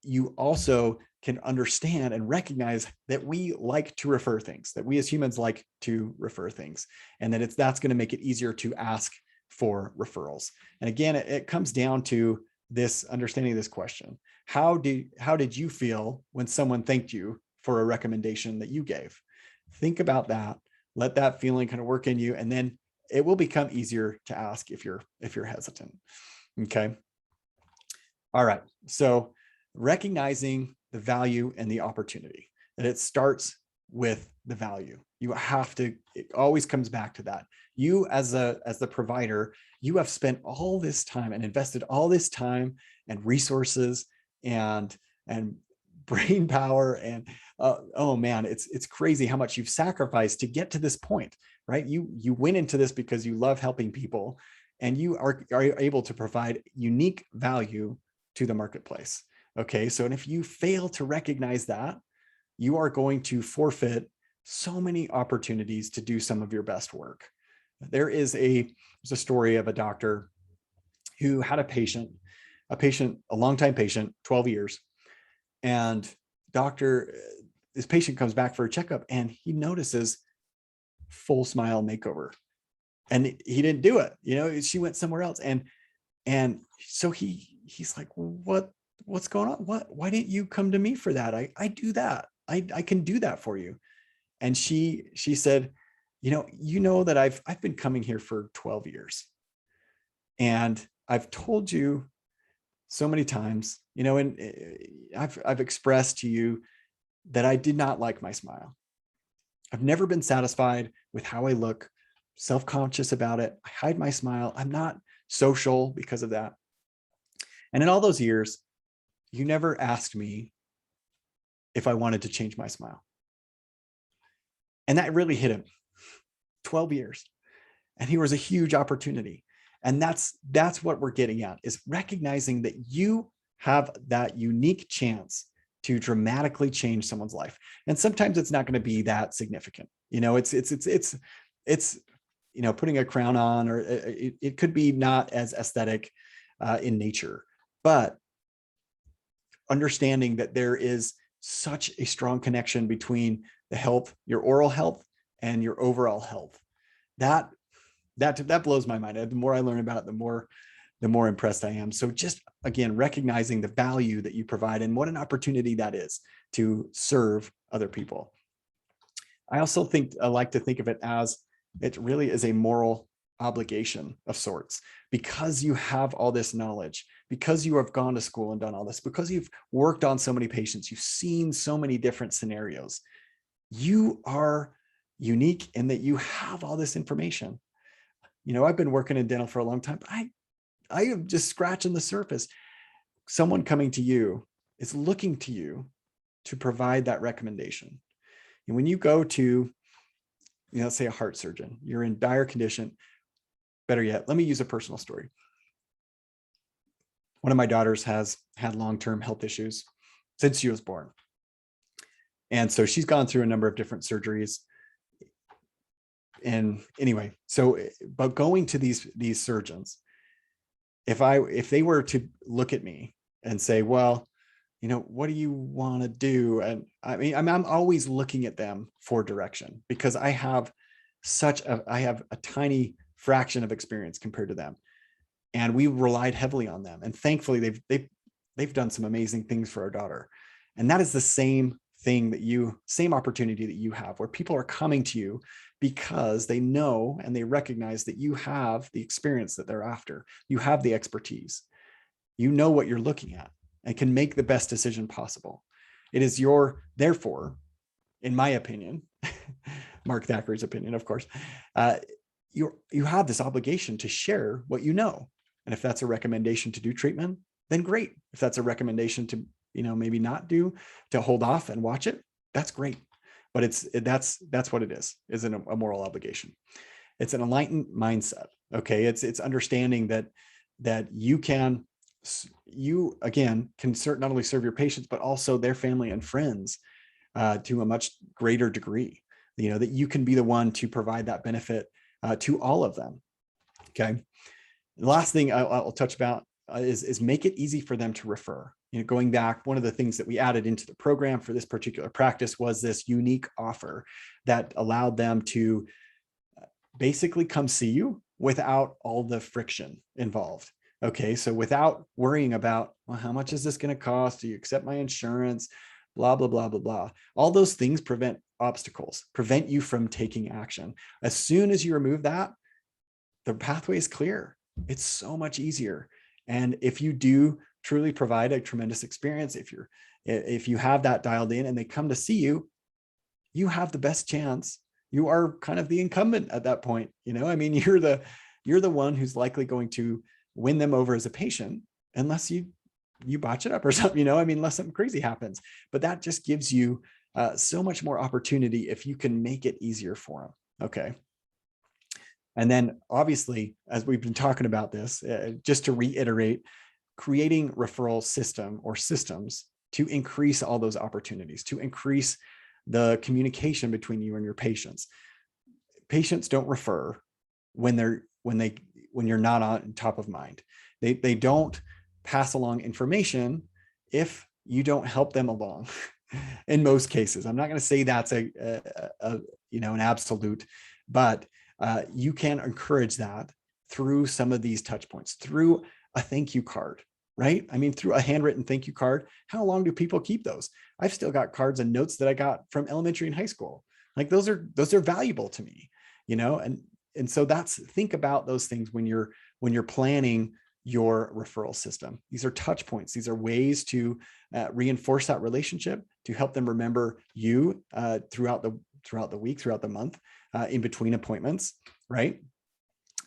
you also can understand and recognize that we like to refer things, that we as humans like to refer things, and that that's going to make it easier to ask for referrals. And again, it comes down to this understanding this question. How did you feel when someone thanked you for a recommendation that you gave? Think about that. Let that feeling kind of work in you, and then it will become easier to ask if you're hesitant. Okay. All right. So recognizing the value and the opportunity, that it starts with the value. It always comes back to that. You as the provider, you have spent all this time and invested all this time and resources and brain power. And oh man, it's crazy how much you've sacrificed to get to this point, right? You went into this because you love helping people, and you are able to provide unique value to the marketplace. Okay. So, and if you fail to recognize that, you are going to forfeit so many opportunities to do some of your best work. There's a story of a doctor who had a longtime patient, 12 years. And this patient comes back for a checkup and he notices full smile makeover. And he didn't do it. She went somewhere else. And so he's like, what's going on? Why didn't you come to me for that? I do that. I can do that for you. And she said, that I've been coming here for 12 years. And I've told you so many times, and I've expressed to you that I did not like my smile. I've never been satisfied with how I look, self-conscious about it. I hide my smile. I'm not social because of that. And in all those years, you never asked me if I wanted to change my smile. And that really hit him. 12 years. And here was a huge opportunity. And that's what we're getting at, is recognizing that you have that unique chance to dramatically change someone's life. And sometimes it's not going to be that significant. It's putting a crown on, or it could be not as aesthetic in nature, but understanding that there is such a strong connection between the health, your oral health, and your overall health. That blows my mind. The more I learn about it, the more impressed I am. So just, again, recognizing the value that you provide and what an opportunity that is to serve other people. I also like to think of it as, it really is a moral obligation of sorts, because you have all this knowledge, because you have gone to school and done all this, because you've worked on so many patients, you've seen so many different scenarios. You are unique in that you have all this information. I've been working in dental for a long time, but I am just scratching the surface. Someone coming to you is looking to you to provide that recommendation. And when you go to, let's say a heart surgeon, you're in dire condition. Better yet, let me use a personal story. One of my daughters has had long-term health issues since she was born. And so she's gone through a number of different surgeries. And anyway, but going to these surgeons, if they were to look at me and say, well, what do you want to do? And I mean, I'm always looking at them for direction, because I have a tiny fraction of experience compared to them. And we relied heavily on them. And thankfully they've done some amazing things for our daughter. And that is the same opportunity that you have, where people are coming to you because they know and they recognize that you have the experience that they're after. You have the expertise. You know what you're looking at and can make the best decision possible. It is therefore, in my opinion, Mark Thackeray's opinion, of course, you have this obligation to share what you know. And if that's a recommendation to do treatment, then great. If that's a recommendation to, maybe not do, to hold off and watch it, that's great. But that's what it is, isn't a moral obligation. It's an enlightened mindset. Okay. It's understanding that you again can not only serve your patients, but also their family and friends to a much greater degree. That you can be the one to provide that benefit to all of them. Okay. The last thing I'll touch about is make it easy for them to refer. Going back, one of the things that we added into the program for this particular practice was this unique offer that allowed them to basically come see you without all the friction involved. Okay. So without worrying about, well, how much is this going to cost? Do you accept my insurance? Blah, blah, blah, blah, blah. All those things prevent obstacles, prevent you from taking action. As soon as you remove that, the pathway is clear. It's so much easier. And if you do truly provide a tremendous experience, if you have that dialed in and they come to see you, you have the best chance. You are kind of the incumbent at that point. I mean, you're the one who's likely going to win them over as a patient, unless you botch it up or something, unless something crazy happens. But that just gives you so much more opportunity if you can make it easier for them. Okay. And then obviously, as we've been talking about this, just to reiterate, creating referral system or systems to increase all those opportunities, to increase the communication between you and your patients. Patients don't refer when you're not on top of mind. They don't pass along information if you don't help them along. In most cases, I'm not going to say that's an absolute, but you can encourage that through some of these touch points, through a thank you card, right? I mean, through a handwritten thank you card. How long do people keep those? I've still got cards and notes that I got from elementary and high school. Like those are valuable to me, and so think about those things when you're planning your referral system. These are touch points. These are ways to reinforce that relationship, to help them remember you throughout the week, throughout the month, in between appointments, right?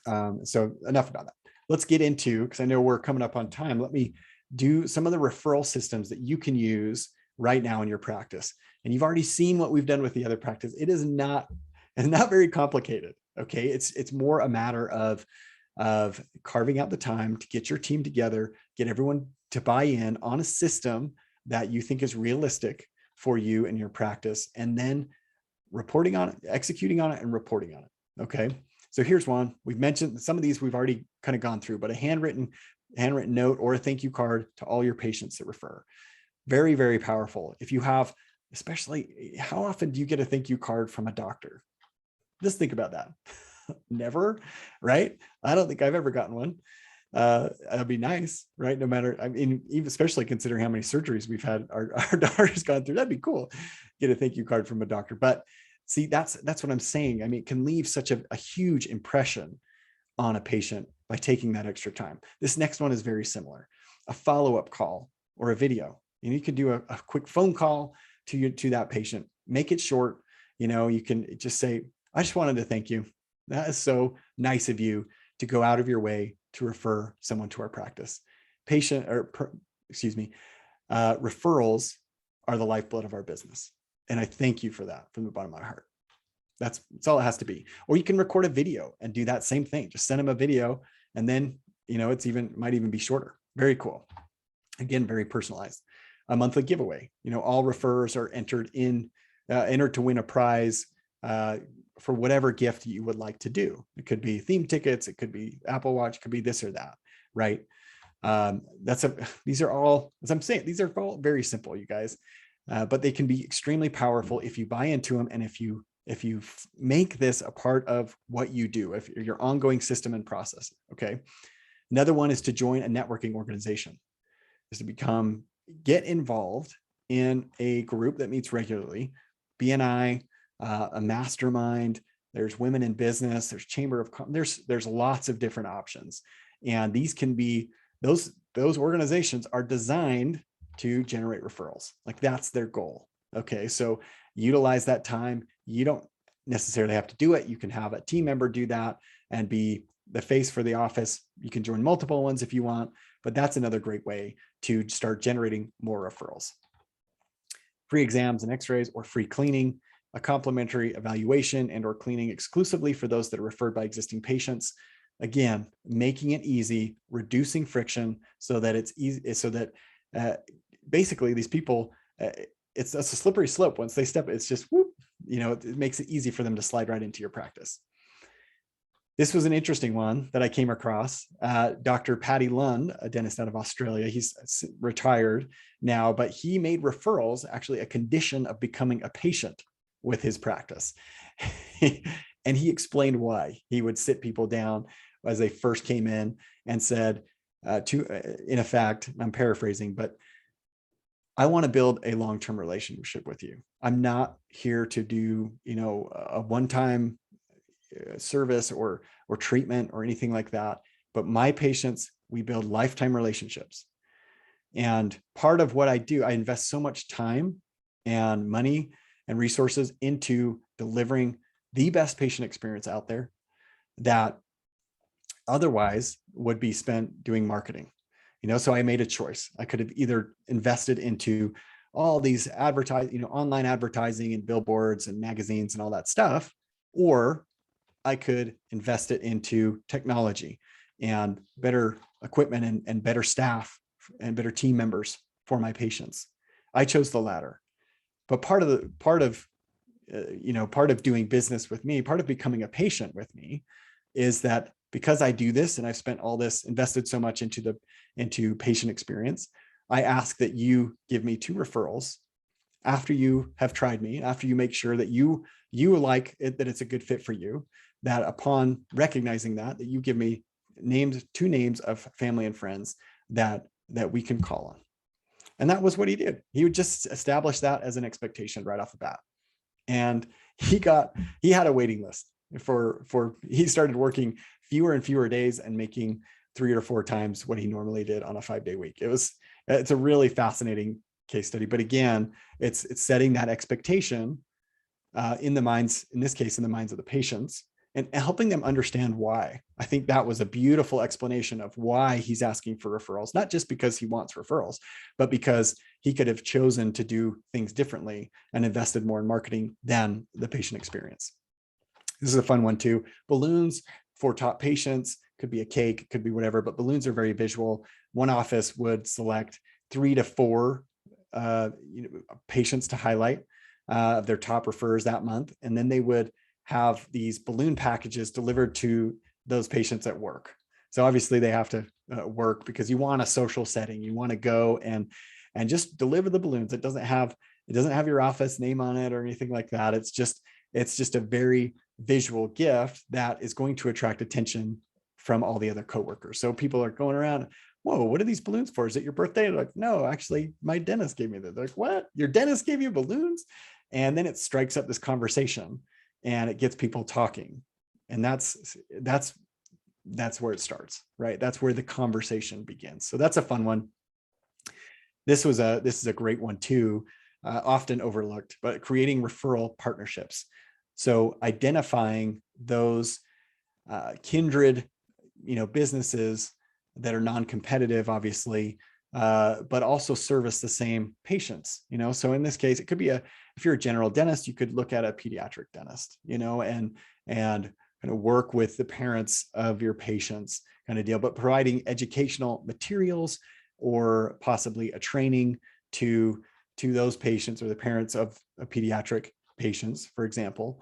So enough about that. Let's get into, because I know we're coming up on time, let me do some of the referral systems that you can use right now in your practice. And you've already seen what we've done with the other practice. It's not very complicated. Okay. It's more a matter of carving out the time to get your team together, get everyone to buy in on a system that you think is realistic for you and your practice, and then reporting on it, executing on it, and reporting on it. Okay. So here's one. We've mentioned some of these we've already kind of gone through, but a handwritten note or a thank you card to all your patients that refer. Very, very powerful. If you have, especially, how often do you get a thank you card from a doctor? Just think about that. Never, right? I don't think I've ever gotten one. That'd be nice, right? No matter, I mean, even especially considering how many surgeries we've had our daughter's gone through, that'd be cool. Get a thank you card from a doctor. But see, that's what I'm saying. I mean, it can leave such a huge impression on a patient by taking that extra time. This next one is very similar. A follow-up call or a video. And you could do a quick phone call to that patient. Make it short. You can just say, I just wanted to thank you. That is so nice of you to go out of your way to refer someone to our practice. Referrals are the lifeblood of our business. And I thank you for that from the bottom of my heart. That's all it has to be. Or you can record a video and do that same thing. Just send them a video, and then, might even be shorter. Very cool. Again, very personalized. A monthly giveaway. All referrers are entered to win a prize for whatever gift you would like to do. It could be theme tickets. It could be Apple Watch. It could be this or that, right? These are all, as I'm saying, these are all very simple, you guys, but they can be extremely powerful if you buy into them. And if you make this a part of what you do, if your ongoing system and process. Okay. Another one is to join a networking organization, is to get involved in a group that meets regularly. BNI, a mastermind, there's women in business, there's chamber of there's lots of different options. And these can be, those organizations are designed to generate referrals. Like, that's their goal. Okay. So utilize that time. You don't necessarily have to do it. You can have a team member do that and be the face for the office. You can join multiple ones if you want, but that's another great way to start generating more referrals. Free exams and x-rays, or free cleaning, a complimentary evaluation and or cleaning exclusively for those that are referred by existing patients. Again, making it easy, reducing friction so that it's easy, so that basically these people, it's a slippery slope. Once they step, it's just whoop, it makes it easy for them to slide right into your practice. This was an interesting one that I came across. Dr. Paddy Lund, a dentist out of Australia, he's retired now, but he made referrals actually a condition of becoming a patient with his practice. And he explained why. He would sit people down as they first came in and said, in effect, I'm paraphrasing, but I want to build a long-term relationship with you. I'm not here to do, a one-time service or treatment or anything like that. But my patients, we build lifetime relationships. And part of what I do, I invest so much time and money and resources into delivering the best patient experience out there that otherwise would be spent doing marketing. So I made a choice. I could have either invested into all these online advertising and billboards and magazines and all that stuff, or I could invest it into technology and better equipment and better staff and better team members for my patients. I chose the latter. But part of doing business with me, part of becoming a patient with me, is that because I do this and I've spent all this, invested so much into patient experience, I ask that you give me 2 referrals after you have tried me, after you make sure that you like it, that it's a good fit for you, that upon recognizing that you give me 2 names of family and friends that we can call on. And that was what he did. He would just establish that as an expectation right off the bat. And he had a waiting list he started working fewer and fewer days and making 3 or 4 times what he normally did on a 5-day week. It's a really fascinating case study. But again, it's setting that expectation in the minds, in this case, in the minds of the patients, and helping them understand why. I think that was a beautiful explanation of why he's asking for referrals, not just because he wants referrals, but because he could have chosen to do things differently and invested more in marketing than the patient experience. This is a fun one too. Balloons for top patients, could be a cake, could be whatever, but balloons are very visual. One office would select 3 to 4 patients to highlight of their top referrers that month. And then they would have these balloon packages delivered to those patients at work. So obviously they have to work, because you want a social setting. You want to go and just deliver the balloons. It doesn't have your office name on it or anything like that. It's just a very visual gift that is going to attract attention from all the other coworkers. So people are going around, whoa, what are these balloons for? Is it your birthday? They're like, no, actually my dentist gave me that. They're like, what? Your dentist gave you balloons? And then it strikes up this conversation and it gets people talking. And that's where it starts, right? That's where the conversation begins. So that's a fun one. This is a great one too, often overlooked, but creating referral partnerships. So identifying those kindred, businesses that are non-competitive, obviously, but also service the same patients. So in this case, it could be if you're a general dentist, you could look at a pediatric dentist, and kind of work with the parents of your patients, kind of deal, but providing educational materials or possibly a training to those patients or the parents of pediatric patients, for example,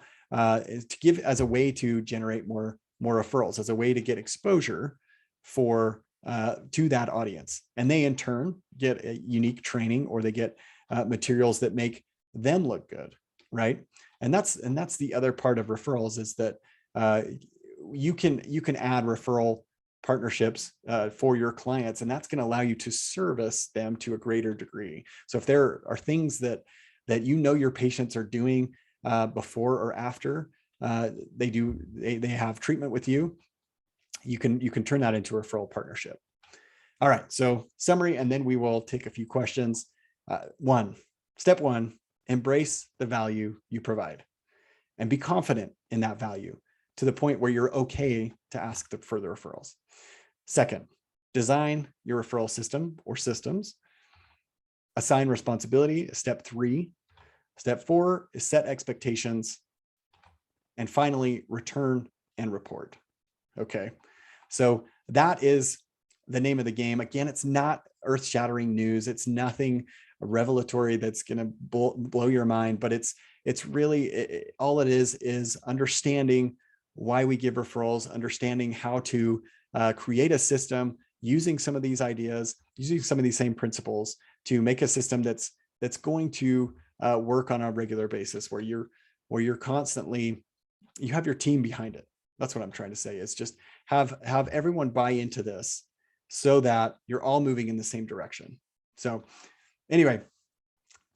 is to give as a way to generate more referrals, as a way to get exposure to that audience. And they in turn get a unique training, or they get materials that make them look good, right? And that's the other part of referrals, is that you can add referral partnerships for your clients, and that's going to allow you to service them to a greater degree. So if there are things that your patients are doing before or after they have treatment with you, you can turn that into a referral partnership. All right, so summary, and then we will take a few questions. Step one, embrace the value you provide and be confident in that value to the point where you're okay to ask for the referrals. Second, design your referral system or systems. Assign responsibility, step 3. Step 4 is set expectations. And finally, return and report. Okay, so that is the name of the game. Again, it's not earth-shattering news. It's nothing revelatory that's going to blow your mind, but it's really all it is understanding why we give referrals, understanding how to create a system using some of these ideas, using some of these same principles to make a system that's going to work on a regular basis, where you're constantly, you have your team behind it. That's what I'm trying to say. It's just have everyone buy into this so that you're all moving in the same direction. So anyway,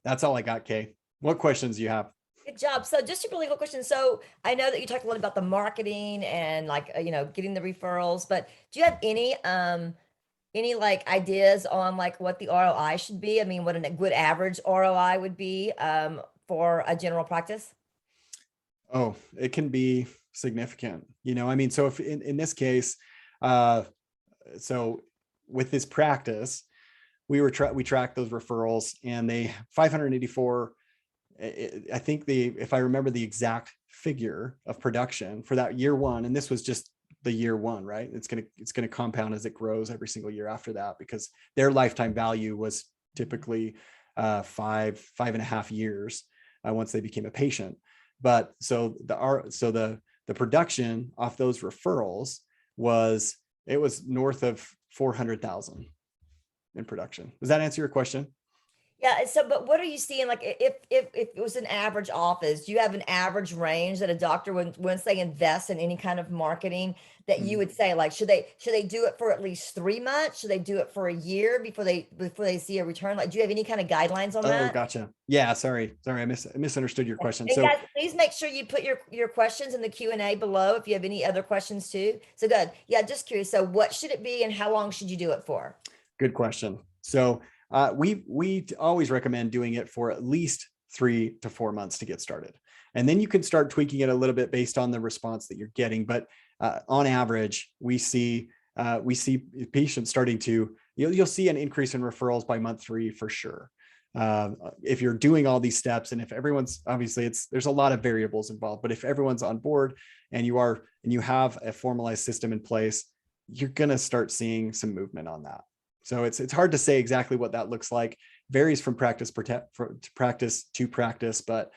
that's all I got, Kay. What questions do you have? Good job. So just a really quick question. So I know that you talked a lot about the marketing and getting the referrals, but do you have any like ideas on like what the ROI should be? I mean, what a good average ROI would be for a general practice? Oh, it can be significant. I mean, so if in this case, so with this practice, we tracked those referrals, and they 584. I think if I remember the exact figure of production for that year one, and this was just the year one, right? It's gonna compound as it grows every single year after that, because their lifetime value was typically 5.5 years once they became a patient. But so the production off those referrals was north of 400,000 in production. Does that answer your question? Yeah, and so, but what are you seeing? Like, if it was an average office, do you have an average range that a doctor would, once they invest in any kind of marketing, that you Mm. would say, like, should they do it for at least 3 months? Should they do it for a year before they see a return? Like, do you have any kind of guidelines on Oh, that? gotcha. Yeah, sorry. I misunderstood your question. And So guys, please make sure you put your questions in the Q&A below if you have any other questions too. So good. Yeah, just curious. So what should it be and how long should you do it for? good question. So we always recommend doing it for at least 3 to 4 months to get started. And then you can start tweaking it a little bit based on the response that you're getting. But on average, we see patients starting to, you'll see an increase in referrals by month 3 for sure. If you're doing all these steps, and if everyone's, obviously there's a lot of variables involved, but if everyone's on board and you have a formalized system in place, you're going to start seeing some movement on that. So it's hard to say exactly what that looks like. Varies from practice to practice, but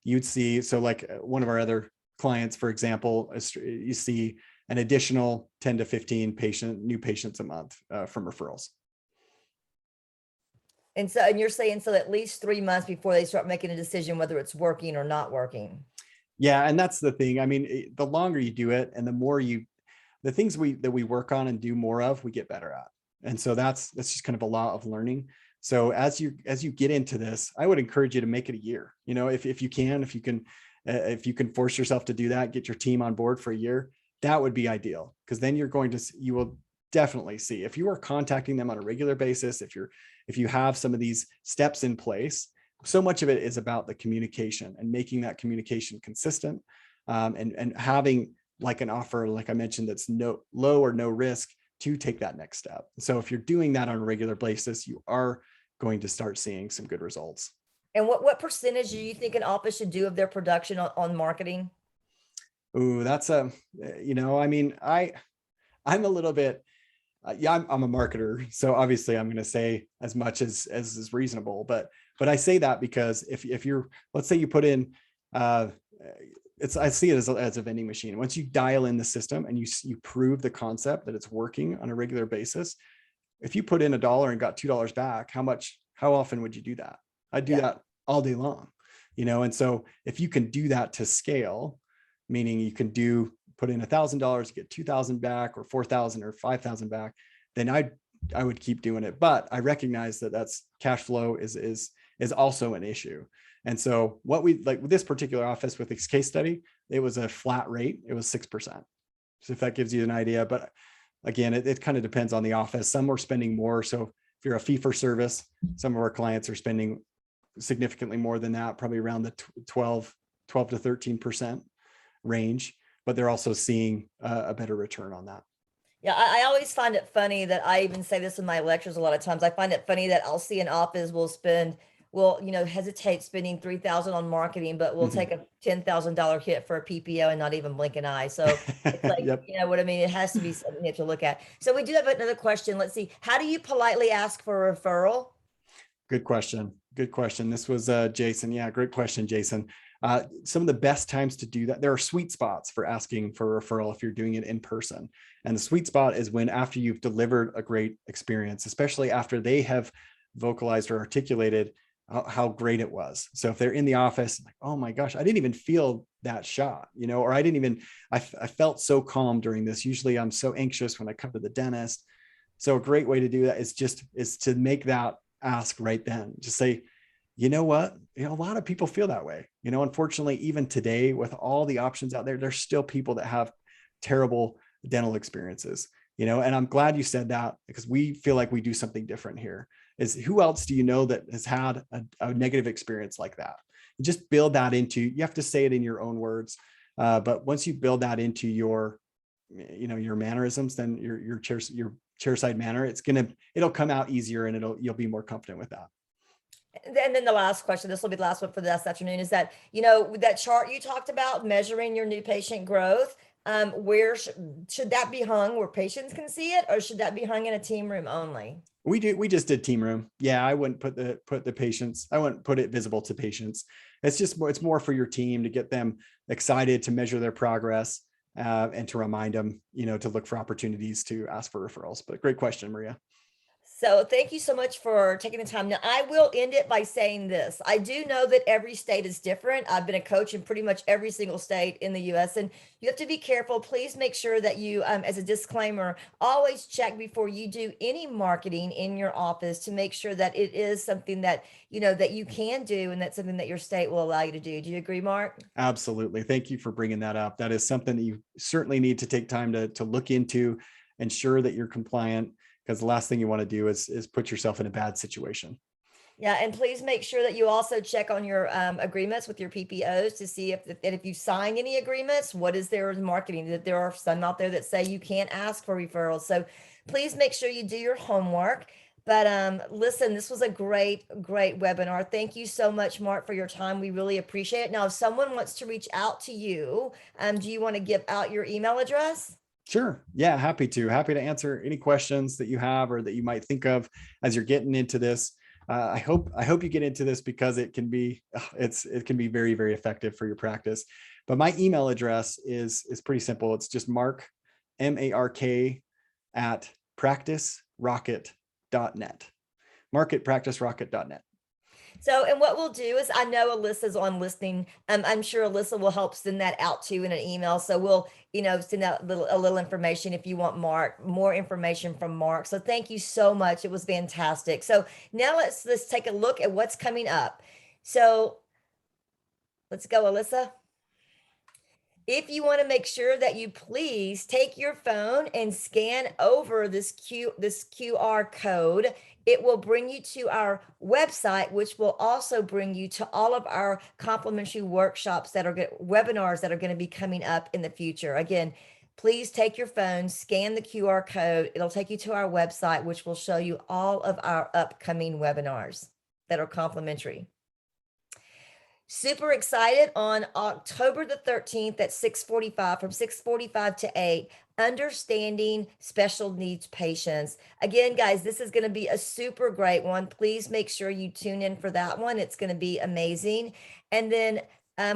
you'd see, so like one of our other clients, for example, you see an additional 10 to 15 new patients a month from referrals. And you're saying so at least 3 months before they start making a decision whether it's working or not working. Yeah, and that's the thing. I mean, the longer you do it, and the more the things that we work on and do more of, we get better at. And so that's just kind of a law of learning. So as you get into this, I would encourage you to make it a year. If you can force yourself to do that, get your team on board for a year, that would be ideal, because then you will definitely see, if you are contacting them on a regular basis, if you have some of these steps in place. So much of it is about the communication and making that communication consistent, and having like an offer, like I mentioned, that's low or no risk to take that next step. So if you're doing that on a regular basis, you are going to start seeing some good results. And what percentage do you think an office should do of their production on marketing? Ooh, that's I mean, I'm a little bit, yeah, I'm a marketer, so obviously I'm going to say as much as is reasonable, but I say that because if you're, let's say you put in, I see it as a vending machine. Once you dial in the system and you prove the concept that it's working on a regular basis, if you put in $1 and got $2 back, how often would you do that? I'd do that all day long, and so if you can do that to scale, meaning you can put in $1,000, get 2,000 back, or 4,000 or 5,000 back, then I would keep doing it. But I recognize that that's cash flow is also an issue. And so what we like with this particular office, with this case study, it was a flat rate. It was 6%. So if that gives you an idea, but again, it kind of depends on the office. Some are spending more. So if you're a fee for service, some of our clients are spending significantly more than that, probably around the 12 to 13% range, but they're also seeing a better return on that. Yeah, I always find it funny that I even say this in my lectures a lot of times. I find it funny that I'll see an office will hesitate spending 3,000 on marketing, but will take a $10,000 hit for a PPO and not even blink an eye. So it's like, Yep. you know what I mean? It has to be something you have to look at. So we do have another question. Let's see. How do you politely ask for a referral? Good question. This was Jason. Yeah, great question, Jason. Some of the best times to do that, there are sweet spots for asking for a referral if you're doing it in person. And the sweet spot is when, after you've delivered a great experience, especially after they have vocalized or articulated how great it was. So if they're in the office, like, oh my gosh, I didn't even feel that shot, or I felt so calm during this. Usually I'm so anxious when I come to the dentist. So a great way to do that is to make that ask right then. Just say, you know what, a lot of people feel that way. Unfortunately, even today, with all the options out there, there's still people that have terrible dental experiences, and I'm glad you said that, because we feel like we do something different here. Is who else do you know that has had a negative experience like that? You just build that into, you have to say it in your own words. But once you build that into your mannerisms, then your chairside manner, it'll come out easier, and you'll be more confident with that. And then the last question, this will be the last one for this afternoon, is that, that chart you talked about measuring your new patient growth, where should that be hung where patients can see it, or should that be hung in a team room only? We just did team room. Yeah, I wouldn't put the patients, I wouldn't put it visible to patients. It's more for your team, to get them excited, to measure their progress, and to remind them, to look for opportunities to ask for referrals. But great question, Maria. So thank you so much for taking the time. Now, I will end it by saying this. I do know that every state is different. I've been a coach in pretty much every single state in the US, and you have to be careful. Please make sure that you, as a disclaimer, always check before you do any marketing in your office to make sure that it is something that, that you can do and that's something that your state will allow you to do. Do you agree, Mark? Absolutely. Thank you for bringing that up. That is something that you certainly need to take time to look into, ensure that you're compliant, because the last thing you want to do is put yourself in a bad situation. Yeah, and please make sure that you also check on your agreements with your PPOs to see if you sign any agreements, what is their marketing? That there are some out there that say you can't ask for referrals. So please make sure you do your homework. But listen, this was a great webinar. Thank you so much, Mark, for your time. We really appreciate it. Now, if someone wants to reach out to you, do you want to give out your email address? Sure. Yeah, happy to answer any questions that you have or that you might think of as you're getting into this. I hope you get into this because it can be very, very effective for your practice. But my email address is pretty simple. It's just Mark, MARK at practicerocket.net. Mark at practicerocket.net. So, and what we'll do is, I know Alyssa's on listening. I'm sure Alyssa will help send that out to you in an email. So we'll, send out a little information if you want more information from Mark. So thank you so much. It was fantastic. So now let's take a look at what's coming up. So let's go, Alyssa. If you want to make sure that you please take your phone and scan over this QR code, it will bring you to our website, which will also bring you to all of our complimentary workshops webinars that are going to be coming up in the future. Again, please take your phone, scan the QR code. It'll take you to our website, which will show you all of our upcoming webinars that are complimentary. Super excited on October the 13th at 6:45, from 6:45 to 8, understanding special needs patients. Again, guys, this is going to be a super great one. Please make sure you tune in for that one. It's going to be amazing. And then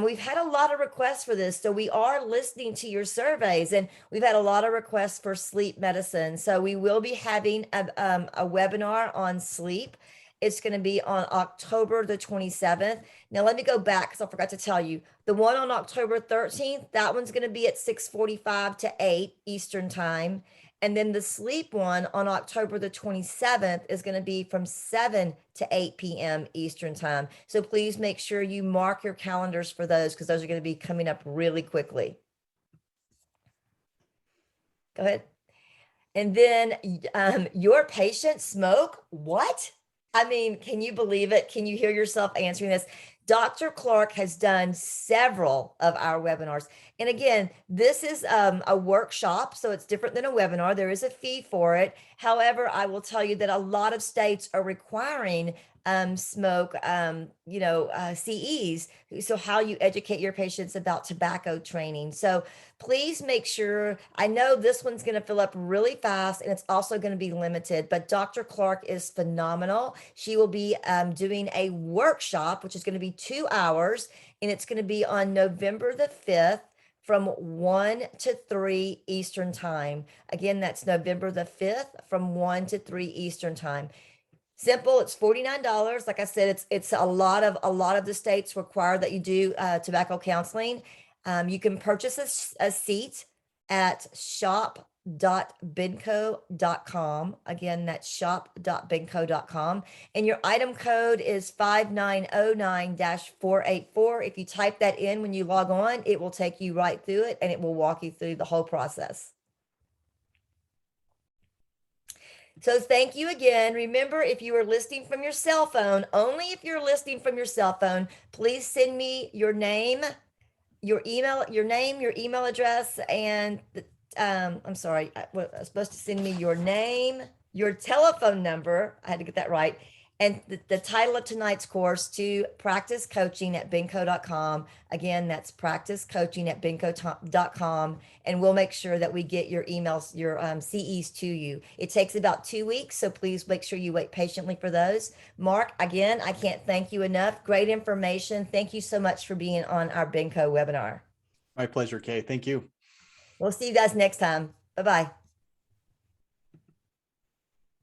we've had a lot of requests for this. So we are listening to your surveys, and we've had a lot of requests for sleep medicine. So we will be having a webinar on sleep. It's going to be on October the 27th. Now, let me go back because I forgot to tell you. The one on October 13th, that one's going to be at 6:45 to 8 Eastern time. And then the sleep one on October the 27th is going to be from 7 to 8 p.m. Eastern time. So please make sure you mark your calendars for those, because those are going to be coming up really quickly. Go ahead. And then your patients smoke? What? I mean, can you believe it? Can you hear yourself answering this? Dr. Clark has done several of our webinars. And again, this is a workshop, so it's different than a webinar. There is a fee for it. However, I will tell you that a lot of states are requiring smoke, CEs. So how you educate your patients about tobacco training. So please make sure, I know this one's going to fill up really fast, and it's also going to be limited, but Dr. Clark is phenomenal. She will be doing a workshop, which is going to be 2 hours, and it's going to be on November the 5th from 1 to 3 Eastern time. Again, that's November the 5th from 1 to 3 Eastern time. Simple. It's $49. Like I said, it's a lot of the states require that you do tobacco counseling. You can purchase a seat at shop.benco.com. Again, that's shop.benco.com. And your item code is 5909-484. If you type that in when you log on, it will take you right through it, and it will walk you through the whole process. So thank you again. Remember, if you are listening from your cell phone, only if you're listening from your cell phone, please send me your name, your email address, and I'm sorry, I was supposed to send me your name, your telephone number. I had to get that right. And the title of tonight's course to practicecoaching@benco.com. Again, that's practicecoaching@benco.com. And we'll make sure that we get your emails, your CEs to you. It takes about 2 weeks, so please make sure you wait patiently for those. Mark, again, I can't thank you enough. Great information. Thank you so much for being on our Benco webinar. My pleasure, Kay. Thank you. We'll see you guys next time. Bye-bye.